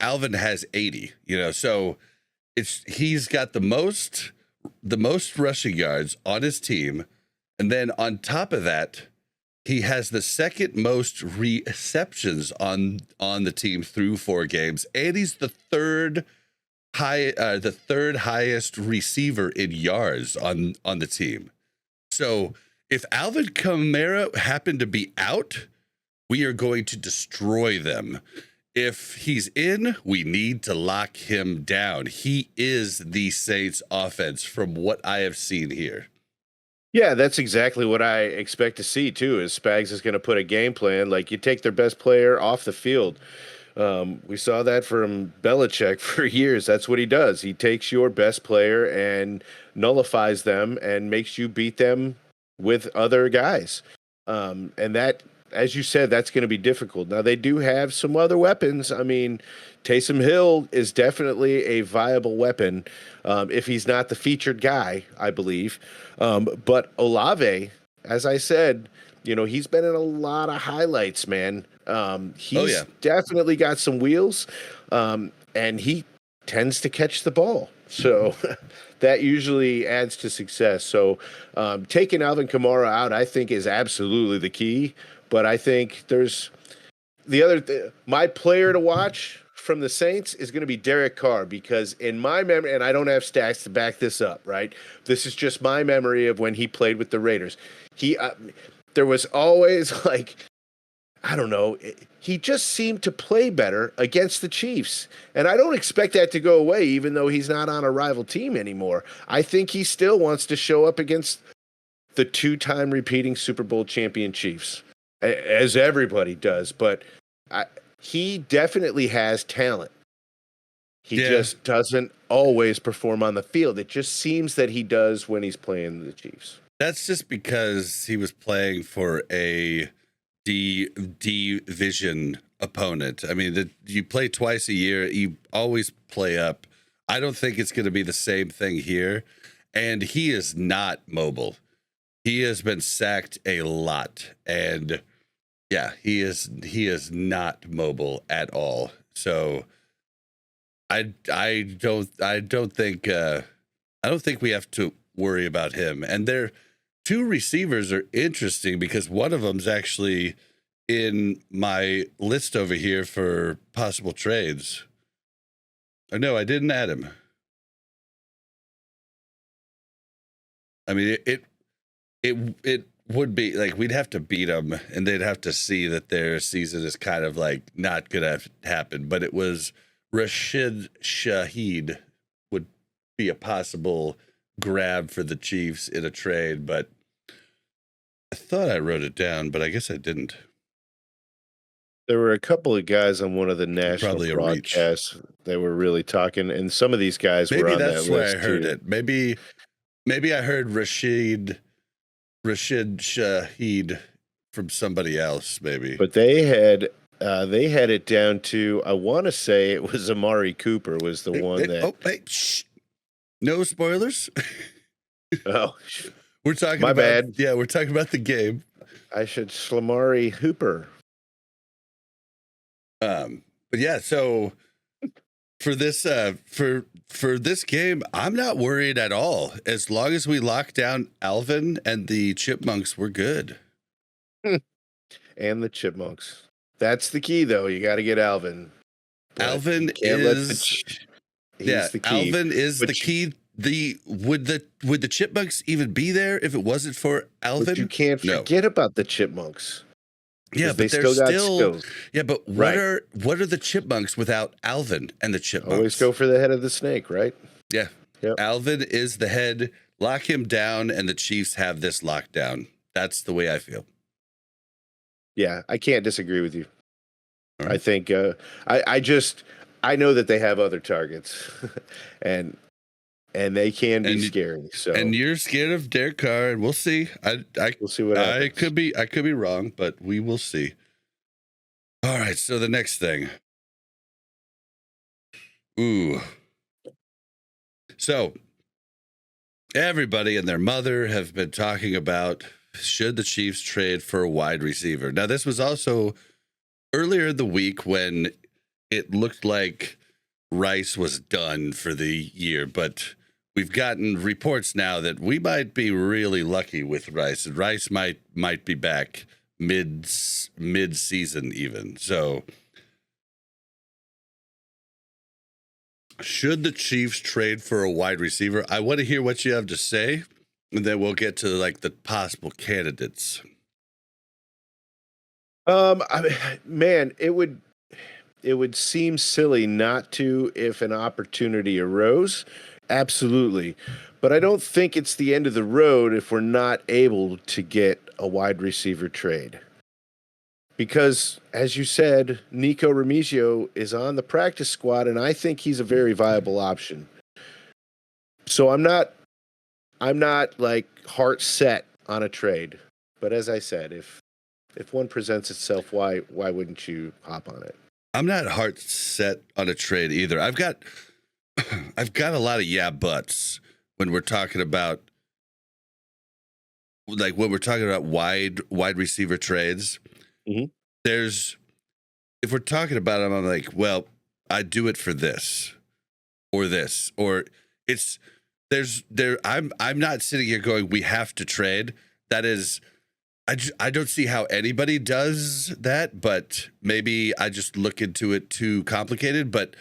Alvin has 80, so he's got the most rushing yards on his team. And then on top of that, He has the second most receptions on the team through 4 games, and he's the third highest receiver in yards on the team. So if Alvin Kamara happened to be out, we are going to destroy them. If he's in, we need to lock him down. He is the Saints offense from what I have seen here. Yeah, that's exactly what I expect to see too. Is Spags is going to put a game plan, like you take their best player off the field. We saw that from Belichick for years. That's what he does. He takes your best player and nullifies them and makes you beat them with other guys. And that, as you said, that's going to be difficult. Now, they do have some other weapons. I mean, Taysom Hill is definitely a viable weapon if he's not the featured guy, I believe. But Olave, as I said, he's been in a lot of highlights, man. He's definitely got some wheels, and he tends to catch the ball. So that usually adds to success. So taking Alvin Kamara out, I think, is absolutely the key. But I think there's my player to watch from the Saints is going to be Derek Carr, because in my memory, and I don't have stats to back this up, right? This is just my memory of when he played with the Raiders. There was always I don't know, he just seemed to play better against the Chiefs. And I don't expect that to go away, even though he's not on a rival team anymore. I think he still wants to show up against the 2-time repeating Super Bowl champion Chiefs, as everybody does. But he definitely has talent. He just doesn't always perform on the field. It just seems that he does when he's playing the Chiefs. That's just because he was playing for a division opponent. I mean, you play twice a year, you always play up. I don't think it's going to be the same thing here. And he is not mobile. He has been sacked a lot, and yeah, he is not mobile at all. So I don't think we have to worry about him. And their 2 receivers are interesting because one of them's actually in my list over here for possible trades. Oh no, I didn't add him. I mean, it would be like we'd have to beat them, and they'd have to see that their season is kind of like not gonna happen. But it was Rashid Shaheed would be a possible grab for the Chiefs in a trade, but I thought I wrote it down, but I guess I didn't. There were a couple of guys on one of the national broadcasts that were really talking, and some of these guys were on that list. Maybe that's where I heard it. Maybe I heard Rashid Shaheed from somebody else, maybe. But they had it down to, I want to say it was Amari Cooper was the one that. Oh, hey, shh. No spoilers. Oh, we're talking my about. bad. Yeah, we're talking about the game. I should Slamari Hooper. But yeah, so for this for this game, I'm not worried at all. As long as we lock down Alvin and the Chipmunks, we're good. And the Chipmunks. That's the key, though. You got to get Alvin. Alvin is the key. Alvin is the key. Would the Chipmunks even be there if it wasn't for Alvin? But you can't forget about the Chipmunks. Yeah, but they still got skills. Yeah, but what are the Chipmunks without Alvin and the Chipmunks? Always go for the head of the snake, right? Yeah. Yep. Alvin is the head. Lock him down, and the Chiefs have this locked down. That's the way I feel. Yeah, I can't disagree with you. Right. I think I know that they have other targets, and they can be scary. So, and you're scared of Derek Carr, and we'll see. We'll see what happens. I could be wrong, but we will see. All right, so the next thing. Ooh. So everybody and their mother have been talking about, should the Chiefs trade for a wide receiver? Now, this was also earlier in the week when it looked like Rice was done for the year, but we've gotten reports now that we might be really lucky with Rice, and Rice might be back mid season even. So should the Chiefs trade for a wide receiver? I want to hear what you have to say, and then we'll get to like the possible candidates. Man, it would seem silly not to if an opportunity arose. Absolutely. But I don't think it's the end of the road if we're not able to get a wide receiver trade. Because, as you said, Nico Remigio is on the practice squad, and I think he's a very viable option. So I'm not like heart set on a trade. But as I said, if one presents itself, why wouldn't you hop on it? I'm not heart set on a trade either. I've got a lot of yeah buts when we're talking about wide receiver trades. Mm-hmm. If we're talking about them, I'm like, well, I'd do it for this, or it's I'm not sitting here going, we have to trade. That is, I don't see how anybody does that, but maybe I just look into it too complicated. But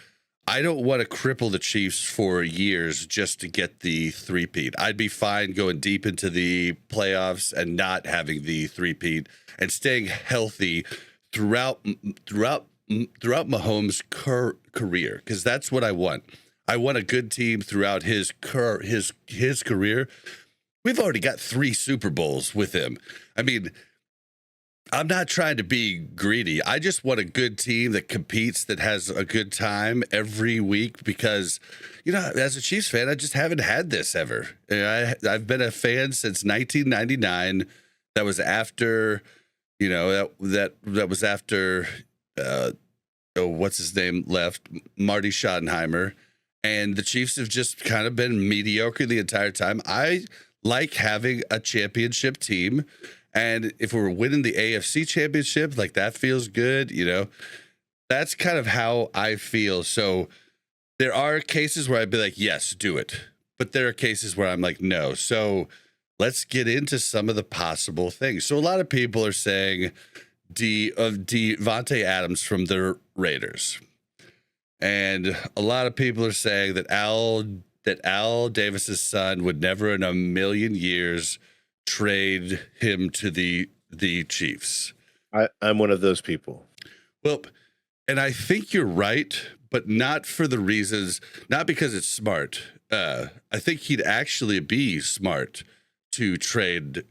I don't want to cripple the Chiefs for years just to get the three-peat. I'd be fine going deep into the playoffs and not having the three-peat and staying healthy throughout Mahomes' career, because that's what I want. I want a good team throughout his career. We've already got 3 Super Bowls with him. I mean, I'm not trying to be greedy. I just want a good team that competes, that has a good time every week, because, as a Chiefs fan, I just haven't had this ever. I've been a fan since 1999. That was after, that was after, what's his name left? Marty Schottenheimer. And the Chiefs have just kind of been mediocre the entire time. I like having a championship team. And if we're winning the AFC championship, like, that feels good, that's kind of how I feel. So there are cases where I'd be like, yes, do it. But there are cases where I'm like, no. So let's get into some of the possible things. So a lot of people are saying Davante Adams from the Raiders. And a lot of people are saying that Al Davis's son would never in a million years trade him to the Chiefs. I'm one of those people. Well, and I think you're right, but not for the reasons, not because it's smart. I think he'd actually be smart to trade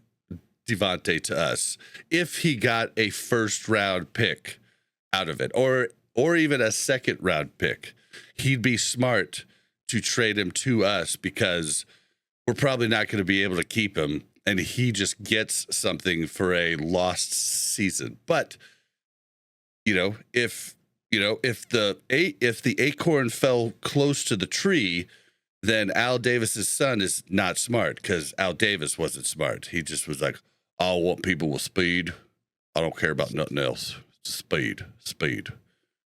Davante to us if he got a first round pick out of it, or even a second round pick. He'd be smart to trade him to us, because we're probably not going to be able to keep him, and he just gets something for a lost season. But if the acorn fell close to the tree, then Al Davis's son is not smart, because Al Davis wasn't smart. He just was like, I want people with speed. I don't care about nothing else. Speed.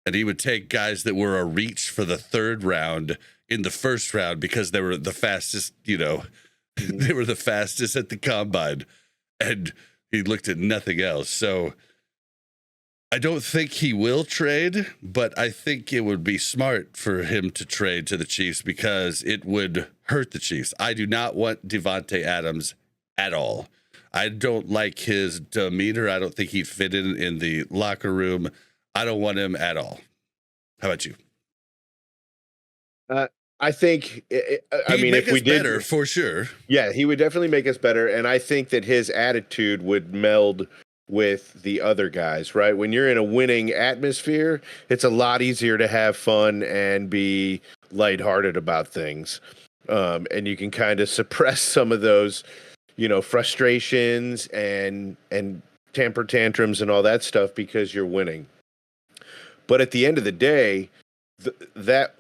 And he would take guys that were a reach for the third round in the first round because they were the fastest, they were the fastest at the combine, and he looked at nothing else. So I don't think he will trade, but I think it would be smart for him to trade to the Chiefs, because it would hurt the Chiefs. I do not want Davante Adams at all. I don't like his demeanor. I don't think he'd fit in the locker room. I don't want him at all. How about you? I think, if we did better, for sure. Yeah, he would definitely make us better. And I think that his attitude would meld with the other guys, right? When you're in a winning atmosphere, it's a lot easier to have fun and be lighthearted about things. And you can kind of suppress some of those, frustrations and temper tantrums and all that stuff because you're winning. But at the end of the day, that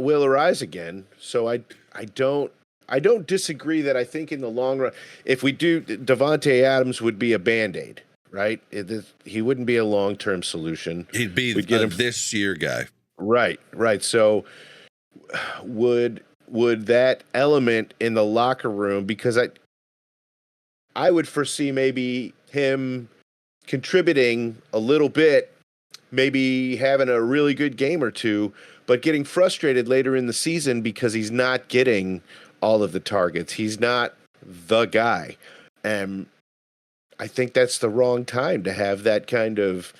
will arise again. So I don't disagree that I think in the long run, if we do, Davante Adams would be a Band-Aid, right? He wouldn't be a long-term solution. He'd be this year guy. Right. So would that element in the locker room, because I would foresee maybe him contributing a little bit, maybe having a really good game or two, but getting frustrated later in the season because he's not getting all of the targets. He's not the guy. And I think that's the wrong time to have that kind of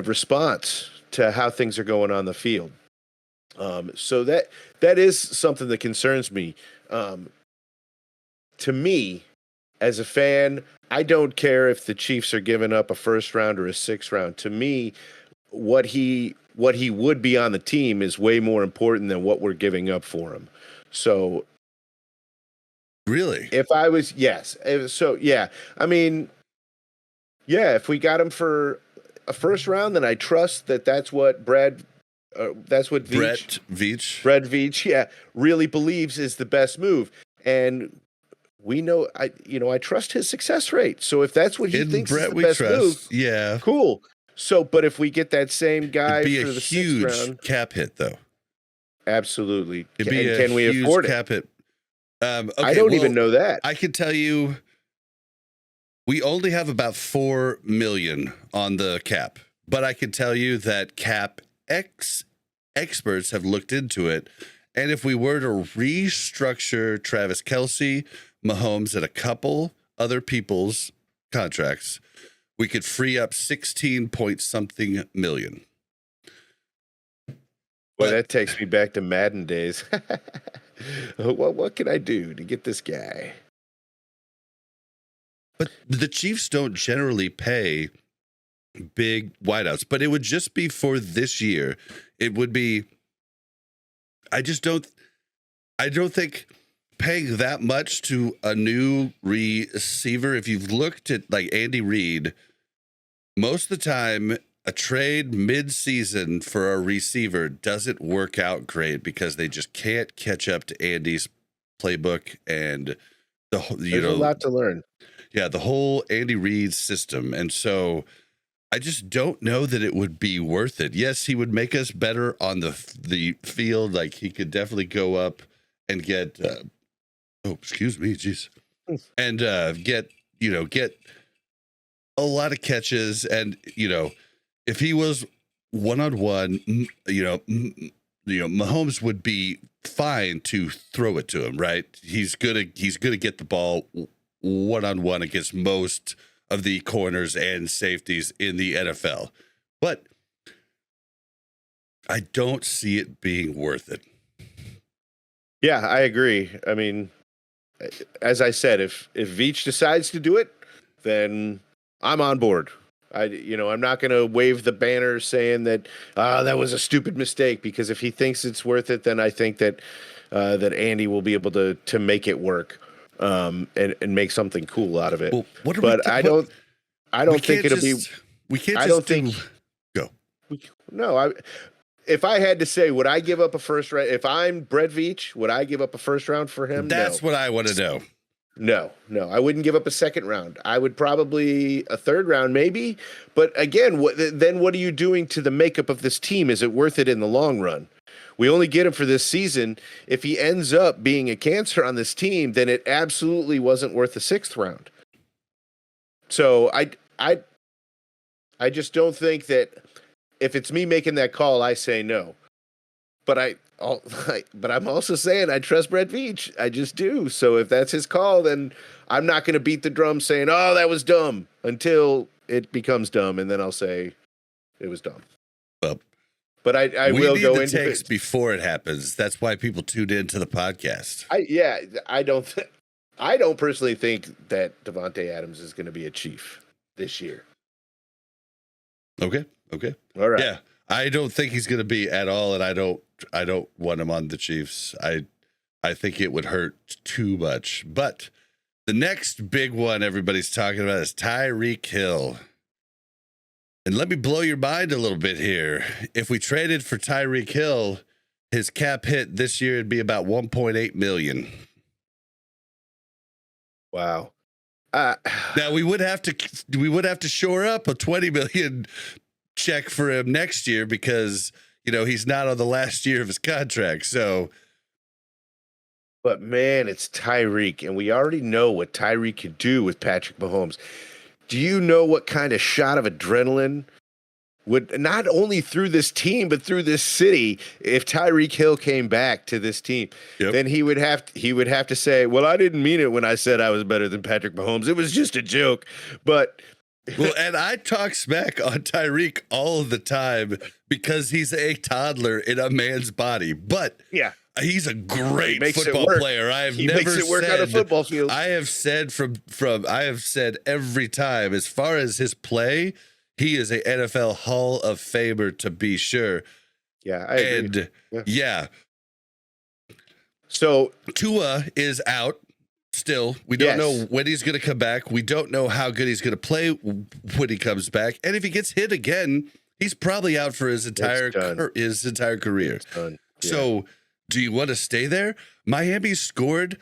response to how things are going on the field. So that is something that concerns me. To me, as a fan, I don't care if the Chiefs are giving up a first round or a sixth round. To me, what he would be on the team is way more important than what we're giving up for him. So really, if I was, yes. So yeah, I mean, yeah, if we got him for a first round, then I trust that that's what Brett Veach, yeah, really believes is the best move. And we know, I trust his success rate. So if that's what he thinks is the best move, yeah, cool. So, but if we get that same guy it'd be for a the huge sixth round, cap hit, though. Absolutely. It'd be a can we huge afford cap hit. Okay, I don't even know that. I can tell you, we only have about $4 million on the cap, but I can tell you that cap experts have looked into it, and if we were to restructure Travis Kelce, Mahomes, and a couple other people's contracts, we could free up 16 point something million. Well, that takes me back to Madden days. What can I do to get this guy? But the Chiefs don't generally pay big wideouts, but it would just be for this year. It would be, I don't think paying that much to a new receiver, if you've looked at like Andy Reid, most of the time a trade mid-season for a receiver doesn't work out great because they just can't catch up to Andy's playbook and there's a lot to learn. Yeah, the whole Andy Reid system. And so I just don't know that it would be worth it. Yes, he would make us better on the field. Like he could definitely go up and get, excuse me, jeez, and get a lot of catches. And if he was one-on-one, Mahomes would be fine to throw it to him, right? He's gonna get the ball one-on-one against most of the corners and safeties in the NFL. But I don't see it being worth it. Yeah, I agree. I mean, as I said, if Veach decides to do it, then I'm on board. I'm not going to wave the banner saying that that was a stupid mistake, because if he thinks it's worth it, then I think that that Andy will be able to make it work and make something cool out of it. Well, I don't think it'll be. We can't. I don't think. Go. No, if I had to say, would I give up a first round? If I'm Brett Veach, would I give up a first round for him? That's what I want to know. No, I wouldn't give up a second round. I would probably a third round, maybe. But again, what are you doing to the makeup of this team? Is it worth it in the long run? We only get him for this season. If he ends up being a cancer on this team, then it absolutely wasn't worth the sixth round. So I just don't think that if it's me making that call, I say no. But I'm also saying I trust Brett Veach. I just do. So if that's his call, then I'm not going to beat the drum saying, "Oh, that was dumb," until it becomes dumb, and then I'll say it was dumb. Well, but I will go into takes before it happens. That's why people tuned into the podcast. I don't personally think that Davante Adams is going to be a Chief this year. Okay. All right. Yeah. I don't think he's going to be at all, and I don't want him on the Chiefs. I think it would hurt too much. But the next big one everybody's talking about is Tyreek Hill. And let me blow your mind a little bit here. If we traded for Tyreek Hill, his cap hit this year would be about $1.8 million. Wow. Now we would have to shore up a $20 million check for him next year because he's not on the last year of his contract. So, but man, it's Tyreek, and we already know what Tyreek could do with Patrick Mahomes. Do you know what kind of shot of adrenaline would not only through this team but through this city if Tyreek Hill came back to this team? Yep. Then he would have to say, "Well, I didn't mean it when I said I was better than Patrick Mahomes. It was just a joke." But well, and I talk smack on Tyreek all the time because he's a toddler in a man's body. But yeah, he's a great football player. He makes it work on a football field. I have said I have said every time, as far as his play, he is a NFL Hall of Famer to be sure. Yeah, I agree. And yeah. So Tua is out still. We don't know when he's going to come back. We don't know how good he's going to play when he comes back. And if he gets hit again, he's probably out for his entire career. Yeah. So, do you want to stay there? Miami scored,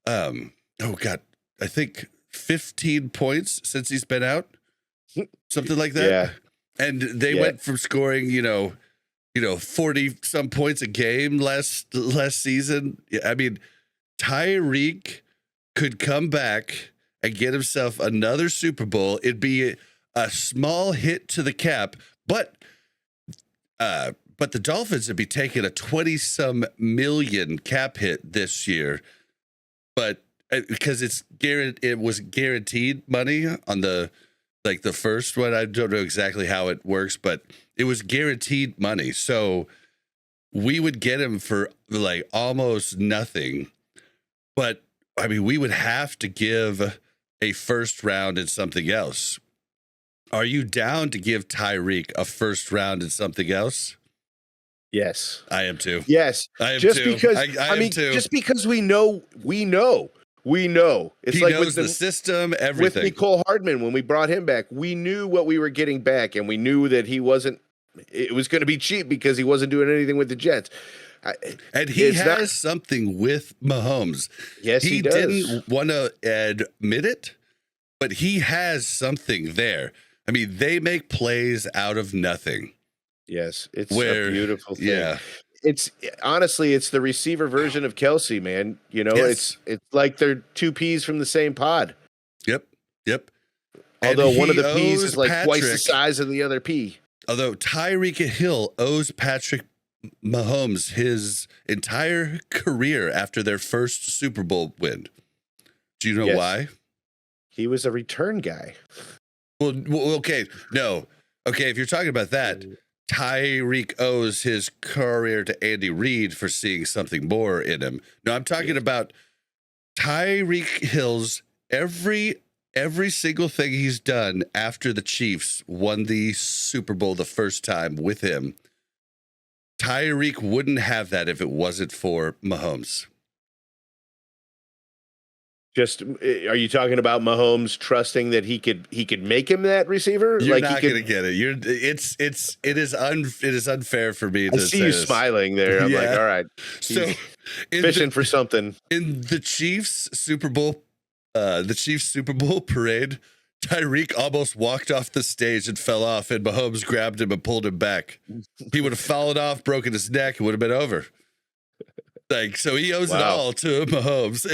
I think 15 points since he's been out, something like that. Yeah. And they went from scoring, 40 some points a game last season. I mean, Tyreek could come back and get himself another Super Bowl. It'd be a small hit to the cap, but the Dolphins would be taking a 20-some million cap hit this year. But because it was guaranteed money on the first one. I don't know exactly how it works, but it was guaranteed money. So we would get him for like almost nothing. But I mean, we would have to give a first round and something else. Are you down to give Tyreek a first round and something else? Yes. I am too. Yes. I am just too. Because I mean, just because we know. It's he like knows the system, everything. With Nicole Hardman, when we brought him back, we knew what we were getting back, and we knew that it was going to be cheap because he wasn't doing anything with the Jets. And he has something with Mahomes. Yes, he does. He didn't want to admit it, but he has something there. I mean, they make plays out of nothing. Yes, it's a beautiful thing. Yeah. It's honestly, it's the receiver version of Kelsey, man. It's like they're two peas from the same pod. Yep. Although one of the peas is like twice the size of the other pea. Although Tyreek Hill owes Patrick Mahomes his entire career after their first Super Bowl win. Do you know why? He was a return guy. Well, okay. No. Okay, if you're talking about that, Tyreek owes his career to Andy Reid for seeing something more in him. No, I'm talking about Tyreek Hill's every single thing he's done after the Chiefs won the Super Bowl the first time with him. Tyreek wouldn't have that if it wasn't for Mahomes. Are you talking about Mahomes trusting that he could make him that receiver? You're not going to get it. It is unfair for me to say. I see you smiling there. I'm like, all right. So fishing for something. In the Chiefs Super Bowl parade, Tyreek almost walked off the stage and fell off, and Mahomes grabbed him and pulled him back. He would have fallen off, broken his neck, it would have been over. So he owes it all to Mahomes.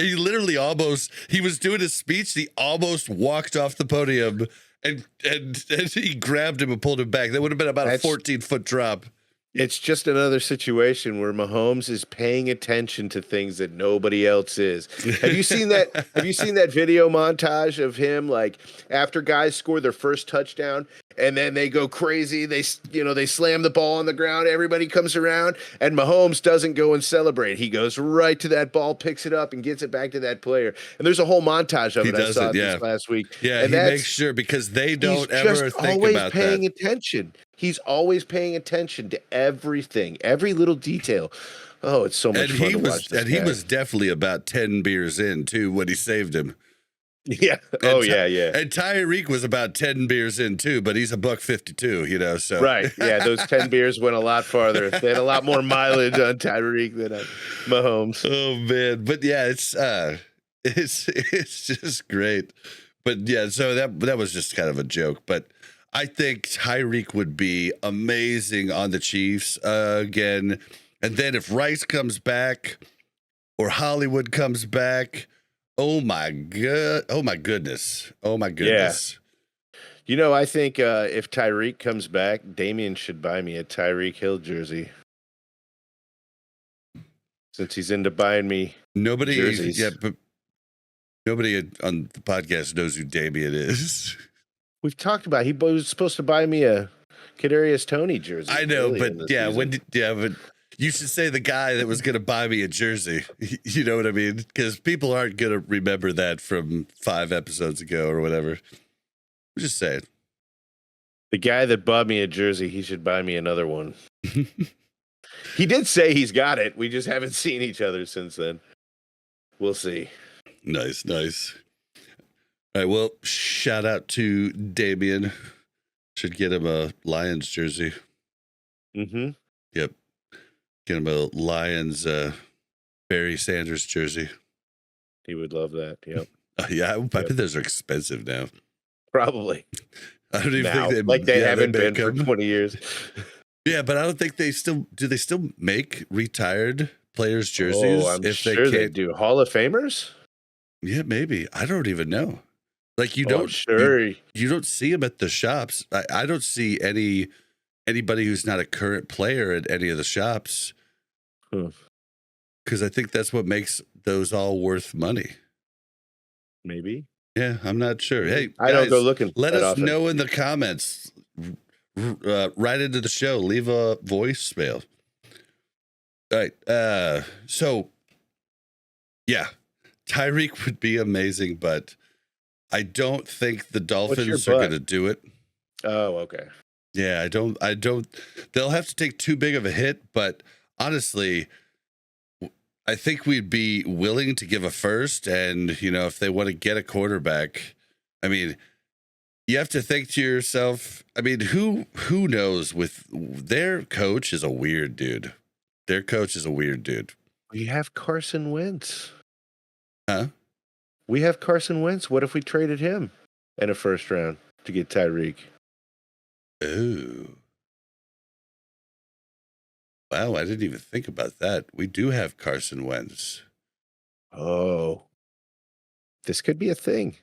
He was doing his speech. He almost walked off the podium and he grabbed him and pulled him back. That would have been about a 14-foot drop. It's just another situation where Mahomes is paying attention to things that nobody else is. Have you seen that? Have you seen that video montage of him, like after guys score their first touchdown and then they go crazy? They slam the ball on the ground. Everybody comes around and Mahomes doesn't go and celebrate. He goes right to that ball, picks it up and gets it back to that player. And there's a whole montage of it. I saw this last week. Yeah, and he makes sure because they don't ever think about that. Paying attention. He's always paying attention to everything, every little detail. Oh, it's so much fun to watch this guy. He was definitely about 10 beers in, too, when he saved him. Yeah. Yeah. And Tyreek was about 10 beers in, too, but he's $1.52, so. Right. Yeah, those 10 beers went a lot farther. They had a lot more mileage on Tyreek than on Mahomes. Oh, man. But, yeah, it's just great. But, yeah, so that was just kind of a joke, but I think Tyreek would be amazing on the Chiefs again. And then if Rice comes back or Hollywood comes back, oh my goodness. Yeah. I think if Tyreek comes back, Damian should buy me a Tyreek Hill jersey. Since he's into buying me jerseys. Yeah, but nobody on the podcast knows who Damian is. We've talked about he was supposed to buy me a Kadarius Toney jersey. I know, but but you should say the guy that was going to buy me a jersey. You know what I mean? Because people aren't going to remember that from 5 episodes ago or whatever. I'm just saying. The guy that bought me a jersey, he should buy me another one. He did say he's got it. We just haven't seen each other since then. We'll see. Nice. All right, well, shout out to Damian. Should get him a Lions jersey. Mm-hmm. Yep. Get him a Lions Barry Sanders jersey. He would love that. Yep. Yeah, I bet those are expensive now. Probably. I don't even think they haven't been for 20 years. Yeah, but I don't think they still make retired players jerseys. Oh, I'm sure they do. Hall of Famers? Yeah, maybe. I don't even know. Like you don't see them at the shops. I don't see anybody who's not a current player at any of the shops. Because I think that's what makes those all worth money. Maybe. Yeah, I'm not sure. Hey, I don't go looking. Let us know in the comments. Right into the show. Leave a voicemail. All right. So, yeah, Tyreek would be amazing, but I don't think the Dolphins are going to do it. Oh, okay. Yeah, I don't. They'll have to take too big of a hit, but honestly, I think we'd be willing to give a first. And, if they want to get a quarterback, I mean, you have to think to yourself, I mean, who knows with their coach is a weird dude. Their coach is a weird dude. We have Carson Wentz. Huh? We have Carson Wentz. What if we traded him in a first round to get Tyreek? Oh. Wow, I didn't even think about that. We do have Carson Wentz. Oh. This could be a thing.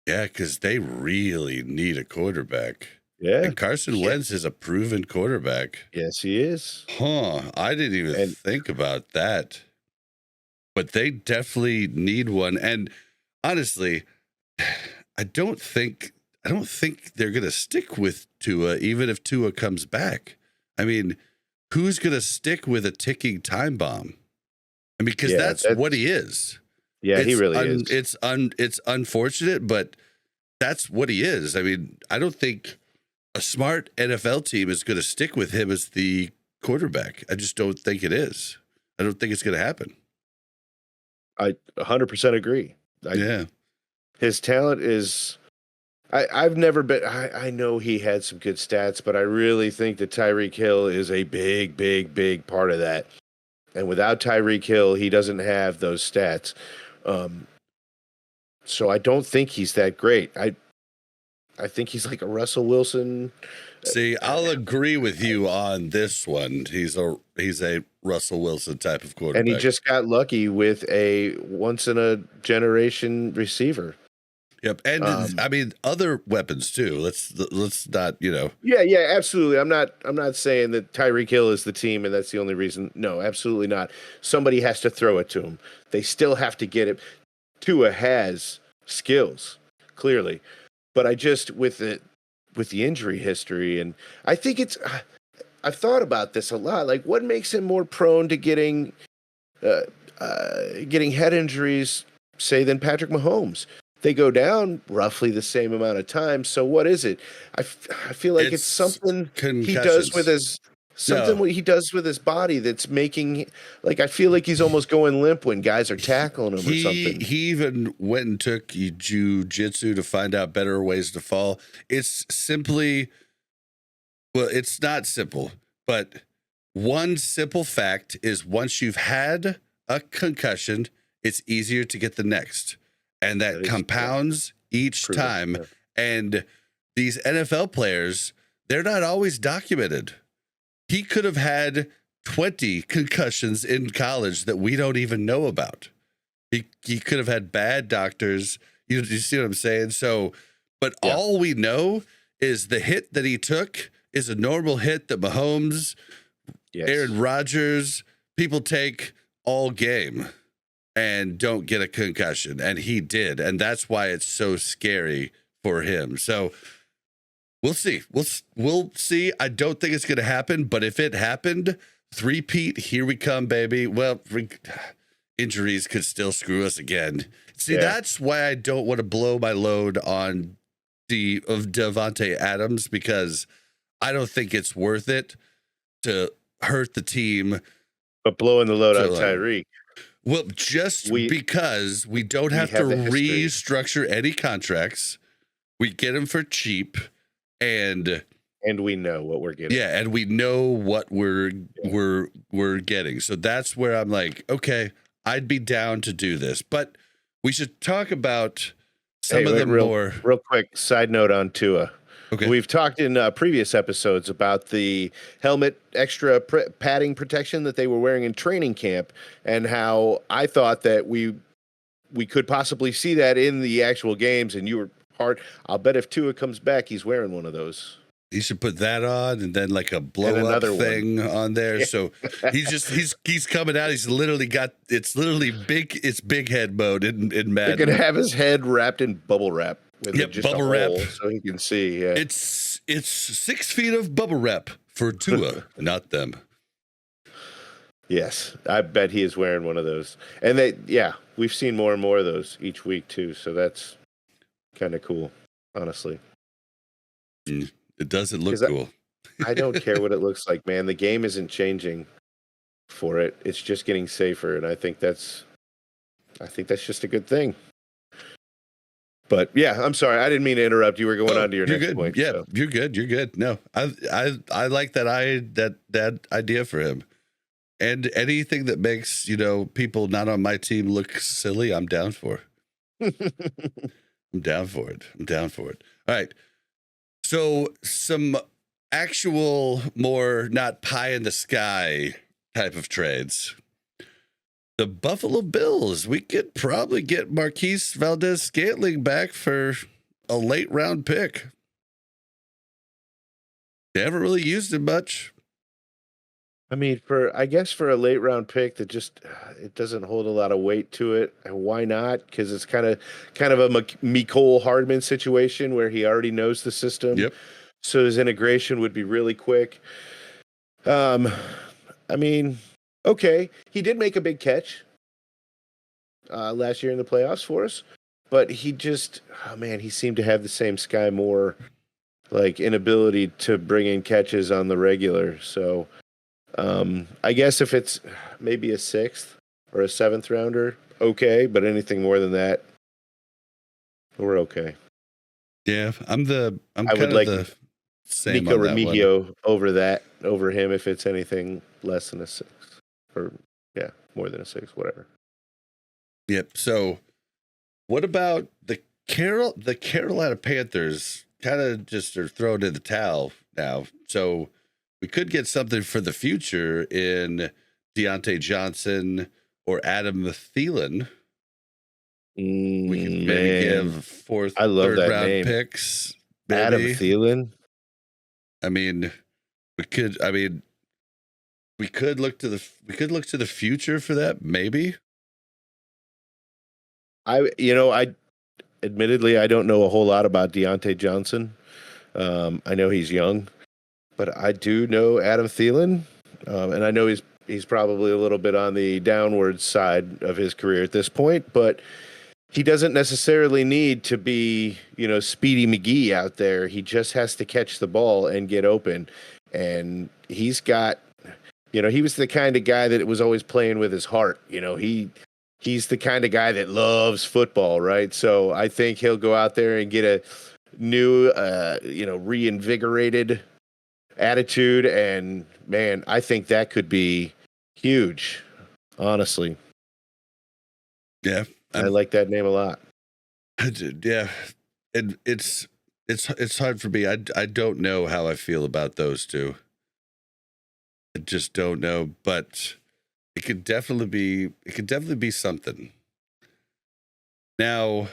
Yeah, because they really need a quarterback. Yeah. And Carson Wentz is a proven quarterback. Yes, he is. Huh. I didn't even think about that. But they definitely need one. And honestly, I don't think they're going to stick with Tua, even if Tua comes back. I mean, who's going to stick with a ticking time bomb? I mean, because that's what he is. Yeah, he really is. It's unfortunate, but that's what he is. I mean, I don't think a smart NFL team is going to stick with him as the quarterback. I just don't think it is. I don't think it's going to happen. I 100% agree. His talent is... I've never been... I know he had some good stats, but I really think that Tyreek Hill is a big, big, big part of that. And without Tyreek Hill, he doesn't have those stats. So I don't think he's that great. I think he's like a Russell Wilson. See, I'll agree with you on this one. He's a Russell Wilson type of quarterback. And he just got lucky with a once-in-a-generation receiver. Yep, and I mean other weapons too. Let's not, Yeah, absolutely. I'm not saying that Tyreek Hill is the team and that's the only reason. No, absolutely not. Somebody has to throw it to him. They still have to get it. Tua has skills, clearly, but I just with the injury history, and I think I've thought about this a lot. Like, what makes him more prone to getting head injuries, say, than Patrick Mahomes? They go down roughly the same amount of time. So what is it? I feel like it's something he does with his what he does with his body that's making, like, I feel like he's almost going limp when guys are tackling him or something. He even went and took jiu-jitsu to find out better ways to fall. It's simply, well, it's not simple, but one simple fact is once you've had a concussion, it's easier to get the next. And that compounds each time. Yeah. And these NFL players, they're not always documented. He could have had 20 concussions in college that we don't even know about. He could have had bad doctors. You see what I'm saying? So But all we know is the hit that he took is a normal hit that Mahomes, Aaron Rodgers, people take all game and don't get a concussion. And he did. And that's why it's so scary for him. So we'll see. We'll see. I don't think it's going to happen. But if it happened, three-peat, here we come, baby. Well, injuries could still screw us again. See, that's why I don't want to blow my load on Davante Adams, because I don't think it's worth it to hurt the team. But blowing the load on Tyreek. Well, because we don't have to restructure any contracts. We get him for cheap, and we know what we're getting. Yeah, and we know what we're getting. So that's where I'm like, okay, I'd be down to do this. But we should talk about some of them more. Real quick side note on Tua. Okay. We've talked in previous episodes about the helmet extra padding protection that they were wearing in training camp, and how I thought that we could possibly see that in the actual games, and you were hard. I'll bet if Tua comes back, he's wearing one of those. He should put that on, and then like a blow up thing on there. So he's coming out. He's literally it's big. It's big head mode in Madden. You're gonna have his head wrapped in bubble wrap. With bubble wrap, so he can see. Yeah. It's 6 feet of bubble wrap for Tua, not them. Yes, I bet he is wearing one of those, and we've seen more and more of those each week too. So that's kind of cool, honestly. It doesn't look cool. I don't care what it looks like, man. The game isn't changing for it. It's just getting safer, and I think that's just a good thing. But yeah, I'm sorry. I didn't mean to interrupt. You were going on to your next point. Yeah, so. You're good. You're good. No, I like that idea for him. And anything that makes, people not on my team look silly, I'm down for. I'm down for it. All right. So some actual more not pie in the sky type of trades. The Buffalo Bills, we could probably get Marquise Valdez-Scantling back for a late round pick. They haven't really used him much. I mean, for a late round pick that just it doesn't hold a lot of weight to it. And why not? Because it's kind of a Mecole Hardman situation where he already knows the system. Yep. So his integration would be really quick. I mean, okay, he did make a big catch last year in the playoffs for us, but he seemed to have the same Sky Moore like inability to bring in catches on the regular. So I guess if it's maybe a 6th or a 7th rounder, okay, but anything more than that, we're okay. Yeah, I would like the same Nico Remigio over him if it's anything less than a 6, or more than a 6, whatever. Yep. So, what about the Carolina Panthers? Kind of just are thrown in the towel now. So we could get something for the future in Deontay Johnson or Adam Thielen. We can maybe give third round name. Picks. Maybe. Adam Thielen. I mean, we could look to the future for that, maybe. Admittedly, I don't know a whole lot about Deontay Johnson. I know he's young, but I do know Adam Thielen, and I know he's probably a little bit on the downward side of his career at this point, but he doesn't necessarily need to be, Speedy McGee out there. He just has to catch the ball and get open, and he's got, he was the kind of guy that was always playing with his heart. He's the kind of guy that loves football, right? So I think he'll go out there and get a new, reinvigorated attitude. And, man, I think that could be huge, honestly. Yeah. I like that name a lot. Yeah. And it's hard for me. I don't know how I feel about those two. I just don't know, but it could definitely be something. Now,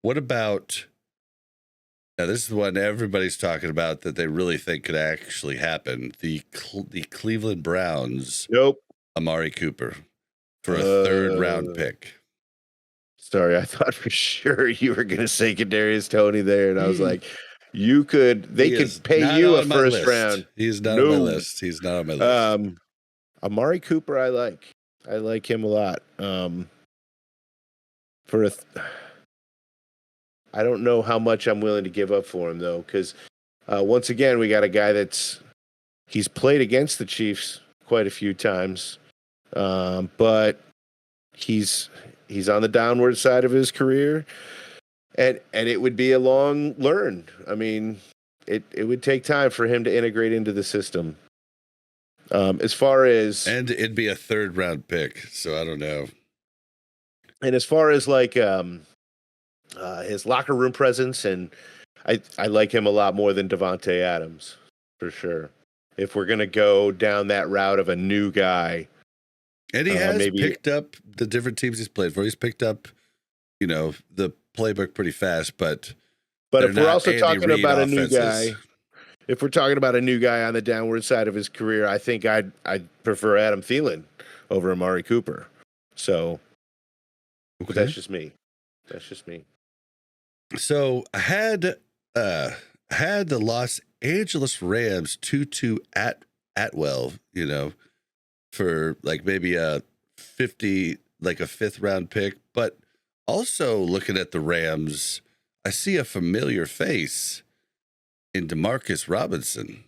what about Now, this is the one everybody's talking about that they really think could actually happen. The Cleveland Browns, Nope. Amari Cooper for a third round pick. Sorry, I thought for sure you were going to say Kadarius Toney there, and I was like, they could pay you a first round. He's not on my list. He's not on my list. Amari Cooper, I like him a lot. I don't know how much I'm willing to give up for him though, because once again we got a guy he's played against the Chiefs quite a few times, but he's on the downward side of his career, and it would be a long learn. I mean, it would take time for him to integrate into the system. As far as, and it'd be a third round pick, so I don't know. And as far as like his locker room presence, and I like him a lot more than Davante Adams for sure. If we're gonna go down that route of a new guy. And he has picked up the different teams he's played for. He's picked up, the playbook pretty fast, but if we're also talking about a new guy, if we're talking about a new guy on the downward side of his career, I think I'd prefer Adam Thielen over Amari Cooper. So, okay. That's just me. So I had the Los Angeles Rams 2-2 Atwell, for like maybe a 5th round pick, but also looking at the Rams, I see a familiar face in Demarcus Robinson.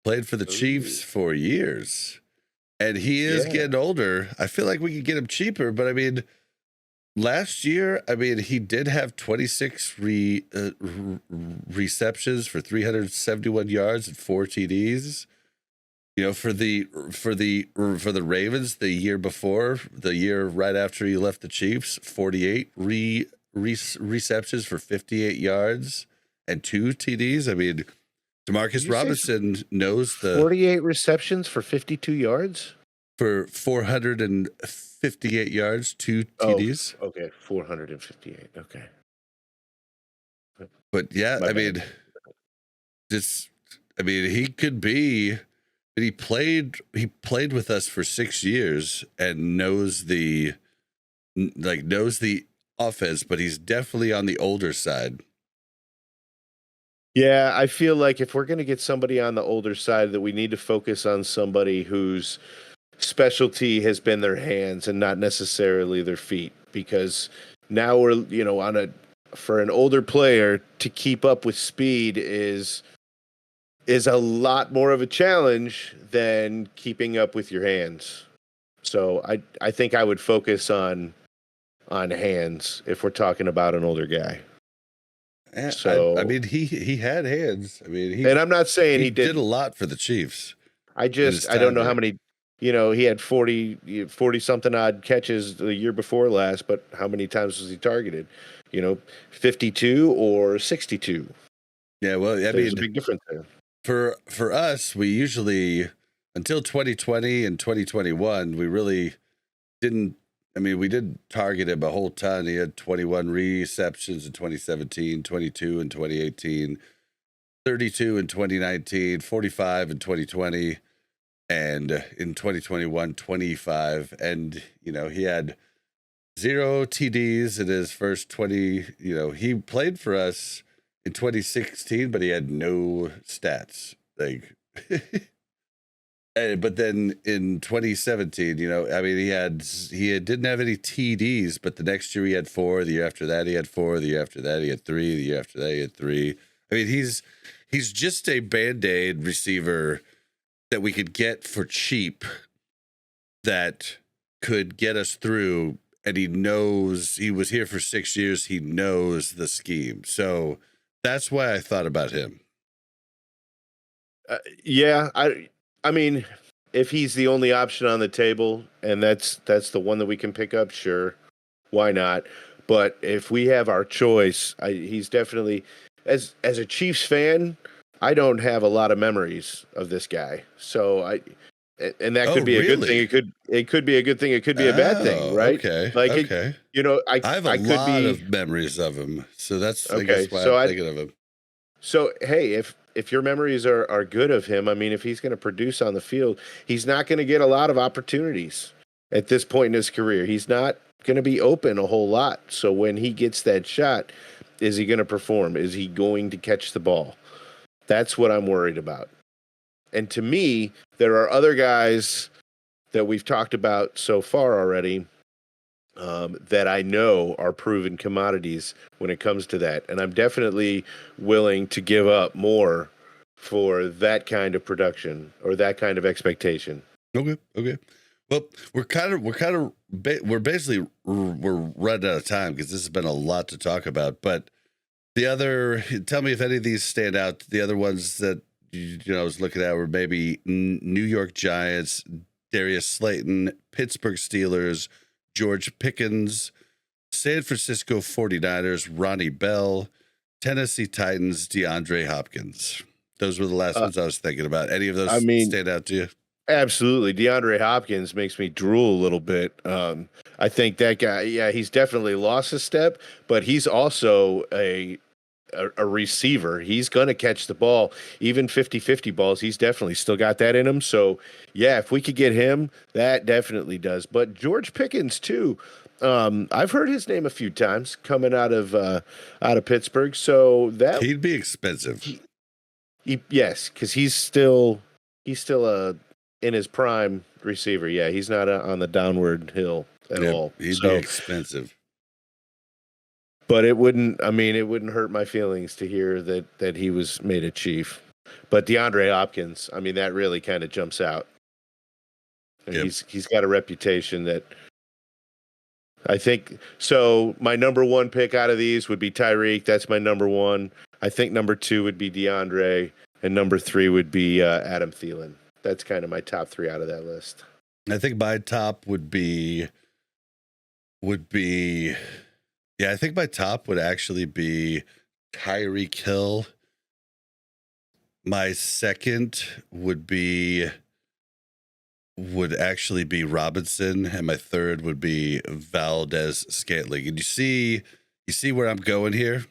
Played for the Chiefs for years, and he is getting older. I feel like we could get him cheaper, but I mean, last year, he did have 26 receptions for 371 yards and 4 TDs. For the Ravens, the year before, the year right after he left the Chiefs, 48 receptions for 58 yards and 2 TDs. I mean, Demarcus Robinson knows the 48 receptions for 52 yards for 458 yards, 2 TDs. Oh, okay, 458. Okay, but yeah, he could be. But he played with us for 6 years and knows the offense, but he's definitely on the older side. Yeah, I feel like if we're going to get somebody on the older side, that we need to focus on somebody whose specialty has been their hands and not necessarily their feet, because now we're, for an older player to keep up with speed is a lot more of a challenge than keeping up with your hands. So I think I would focus on hands if we're talking about an older guy. So he had hands. And I'm not saying he did a lot for the Chiefs. I don't know how many. He had 40 something odd catches the year before last, but how many times was he targeted? 52 or 62. Yeah, well, there's a big difference there. For us, we usually, until 2020 and 2021, we really didn't. We didn't target him a whole ton. He had 21 receptions in 2017, 22 in 2018, 32 in 2019, 45 in 2020, and in 2021, 25. And, he had 0 TDs in his first 20. He played for us in 2016, but he had no stats. But then in 2017, he didn't have any TDs, but the next year he had 4. The year after that he had 4. The year after that he had 3. The year after that he had 3. He's just a Band-Aid receiver that we could get for cheap that could get us through. And he knows, he was here for 6 years. He knows the scheme. So that's why I thought about him. Yeah, if he's the only option on the table and that's the one that we can pick up, sure, why not? But if we have our choice, he's definitely, as a Chiefs fan, I don't have a lot of memories of this guy. So and that Oh, could be a good thing. really? It could be a good thing. It could be a bad thing, Oh, right? okay. Like it, Okay. I have a I could lot be of memories of him. So that's, I okay. guess, why I'm thinking of him. So hey, if your memories are good of him, I mean, if he's going to produce on the field, he's not going to get a lot of opportunities at this point in his career. He's not going to be open a whole lot. So when he gets that shot, is he going to perform? Is he going to catch the ball? That's what I'm worried about. And to me, there are other guys that we've talked about so far already that I know are proven commodities when it comes to that. And I'm definitely willing to give up more for that kind of production or that kind of expectation. Okay. Okay. Well, we're basically we're running out of time because this has been a lot to talk about. But tell me if any of these stand out. The other ones that I was looking at were maybe New York Giants, Darius Slayton, Pittsburgh Steelers, George Pickens, San Francisco 49ers, Ronnie Bell, Tennessee Titans, DeAndre Hopkins. Those were the last ones I was thinking about. Any of those stand out to you? Absolutely. DeAndre Hopkins makes me drool a little bit. I think that guy, he's definitely lost a step, but he's also a receiver. He's going to catch the ball, even 50-50 balls. He's definitely still got that in him. So, yeah, if we could get him, that definitely does. But George Pickens, too. I've heard his name a few times coming out of Pittsburgh. So that he'd be expensive. Yes, because he's still a in his prime receiver. Yeah, he's not on the downward hill at all. He'd be expensive. But it wouldn't hurt my feelings to hear that he was made a Chief. But DeAndre Hopkins, I mean, that really kind of jumps out. Yep. He's got a reputation that I think so. My number one pick out of these would be Tyreek. That's my number one. I think number two would be DeAndre, and number three would be Adam Thielen. That's kind of my top three out of that list. I think my top would be. Yeah, I think my top would actually be Tyreek Hill. My second would actually be Robinson, and my third would be Valdez-Scantling. And you see where I'm going here?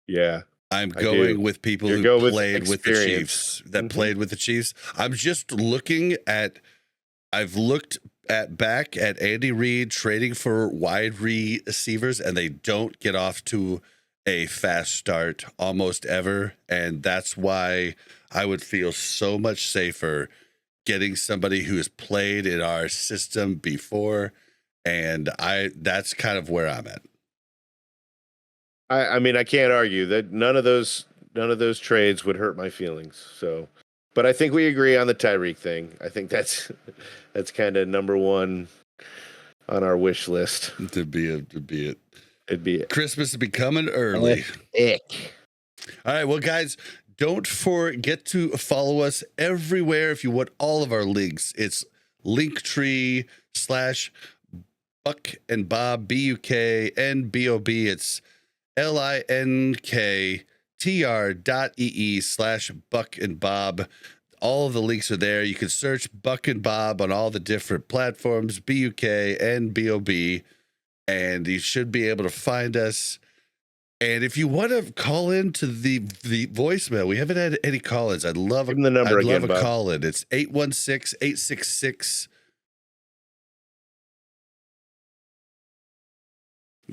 Yeah. I'm going with people who played with the Chiefs, played with the Chiefs. I'm just looking at, I've looked back at Andy Reid trading for wide receivers, and they don't get off to a fast start almost ever. And that's why I would feel so much safer getting somebody who has played in our system before. And that's kind of where I'm at. I mean, I can't argue that none of those trades would hurt my feelings. So, but I think we agree on the Tyreek thing. I think that's kind of number one on our wish list. To be it. It'd be it. Christmas is becoming early. All right, well, guys, don't forget to follow us everywhere. If you want all of our links, it's Linktree / Buck and Bob, BUKNBOB. It's linktr.ee/Buck and Bob. All of the links are there. You can search Buck and Bob on all the different platforms, BUKNBOB, and you should be able to find us. And if you want to call in to the voicemail, we haven't had any call-ins. I'd love a call-in. It's 816-866.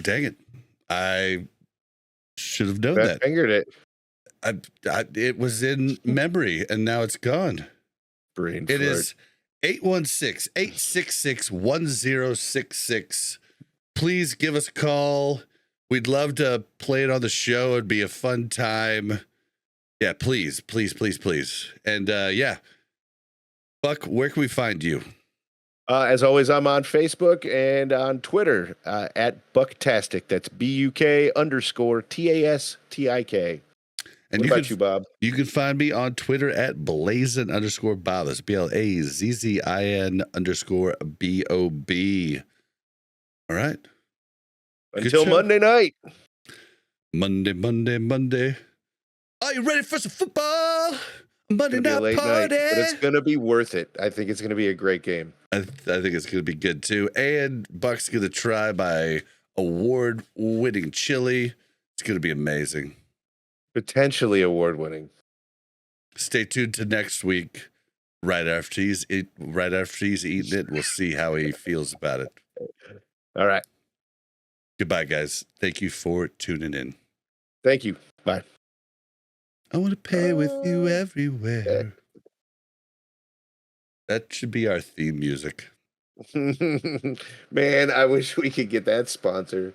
Dang it. I should have known that. Fingered it. It was in memory, and now it's gone. Brain it is 816-866-1066. Please give us a call. We'd love to play it on the show. It'd be a fun time. Yeah, please. And Buck, where can we find you? As always, I'm on Facebook and on Twitter at Bucktastic. That's BUK_TASTIK. And what about you, Bob? You can find me on Twitter at Blazin_Bob. That's BLAZZIN_BOB. All right. Until Monday night. Monday. Are you ready for some football? Monday It's gonna be a night late night, party. but it's gonna be worth it. I think it's gonna be a great game. I think it's going to be good too. And Buck's going to try my award-winning chili. It's going to be amazing. Potentially award-winning. Stay tuned to next week. Right after he's eating it, we'll see how he feels about it. All right. Goodbye, guys. Thank you for tuning in. Thank you. Bye. I want to pay with you everywhere. That should be our theme music. Man, I wish we could get that sponsor.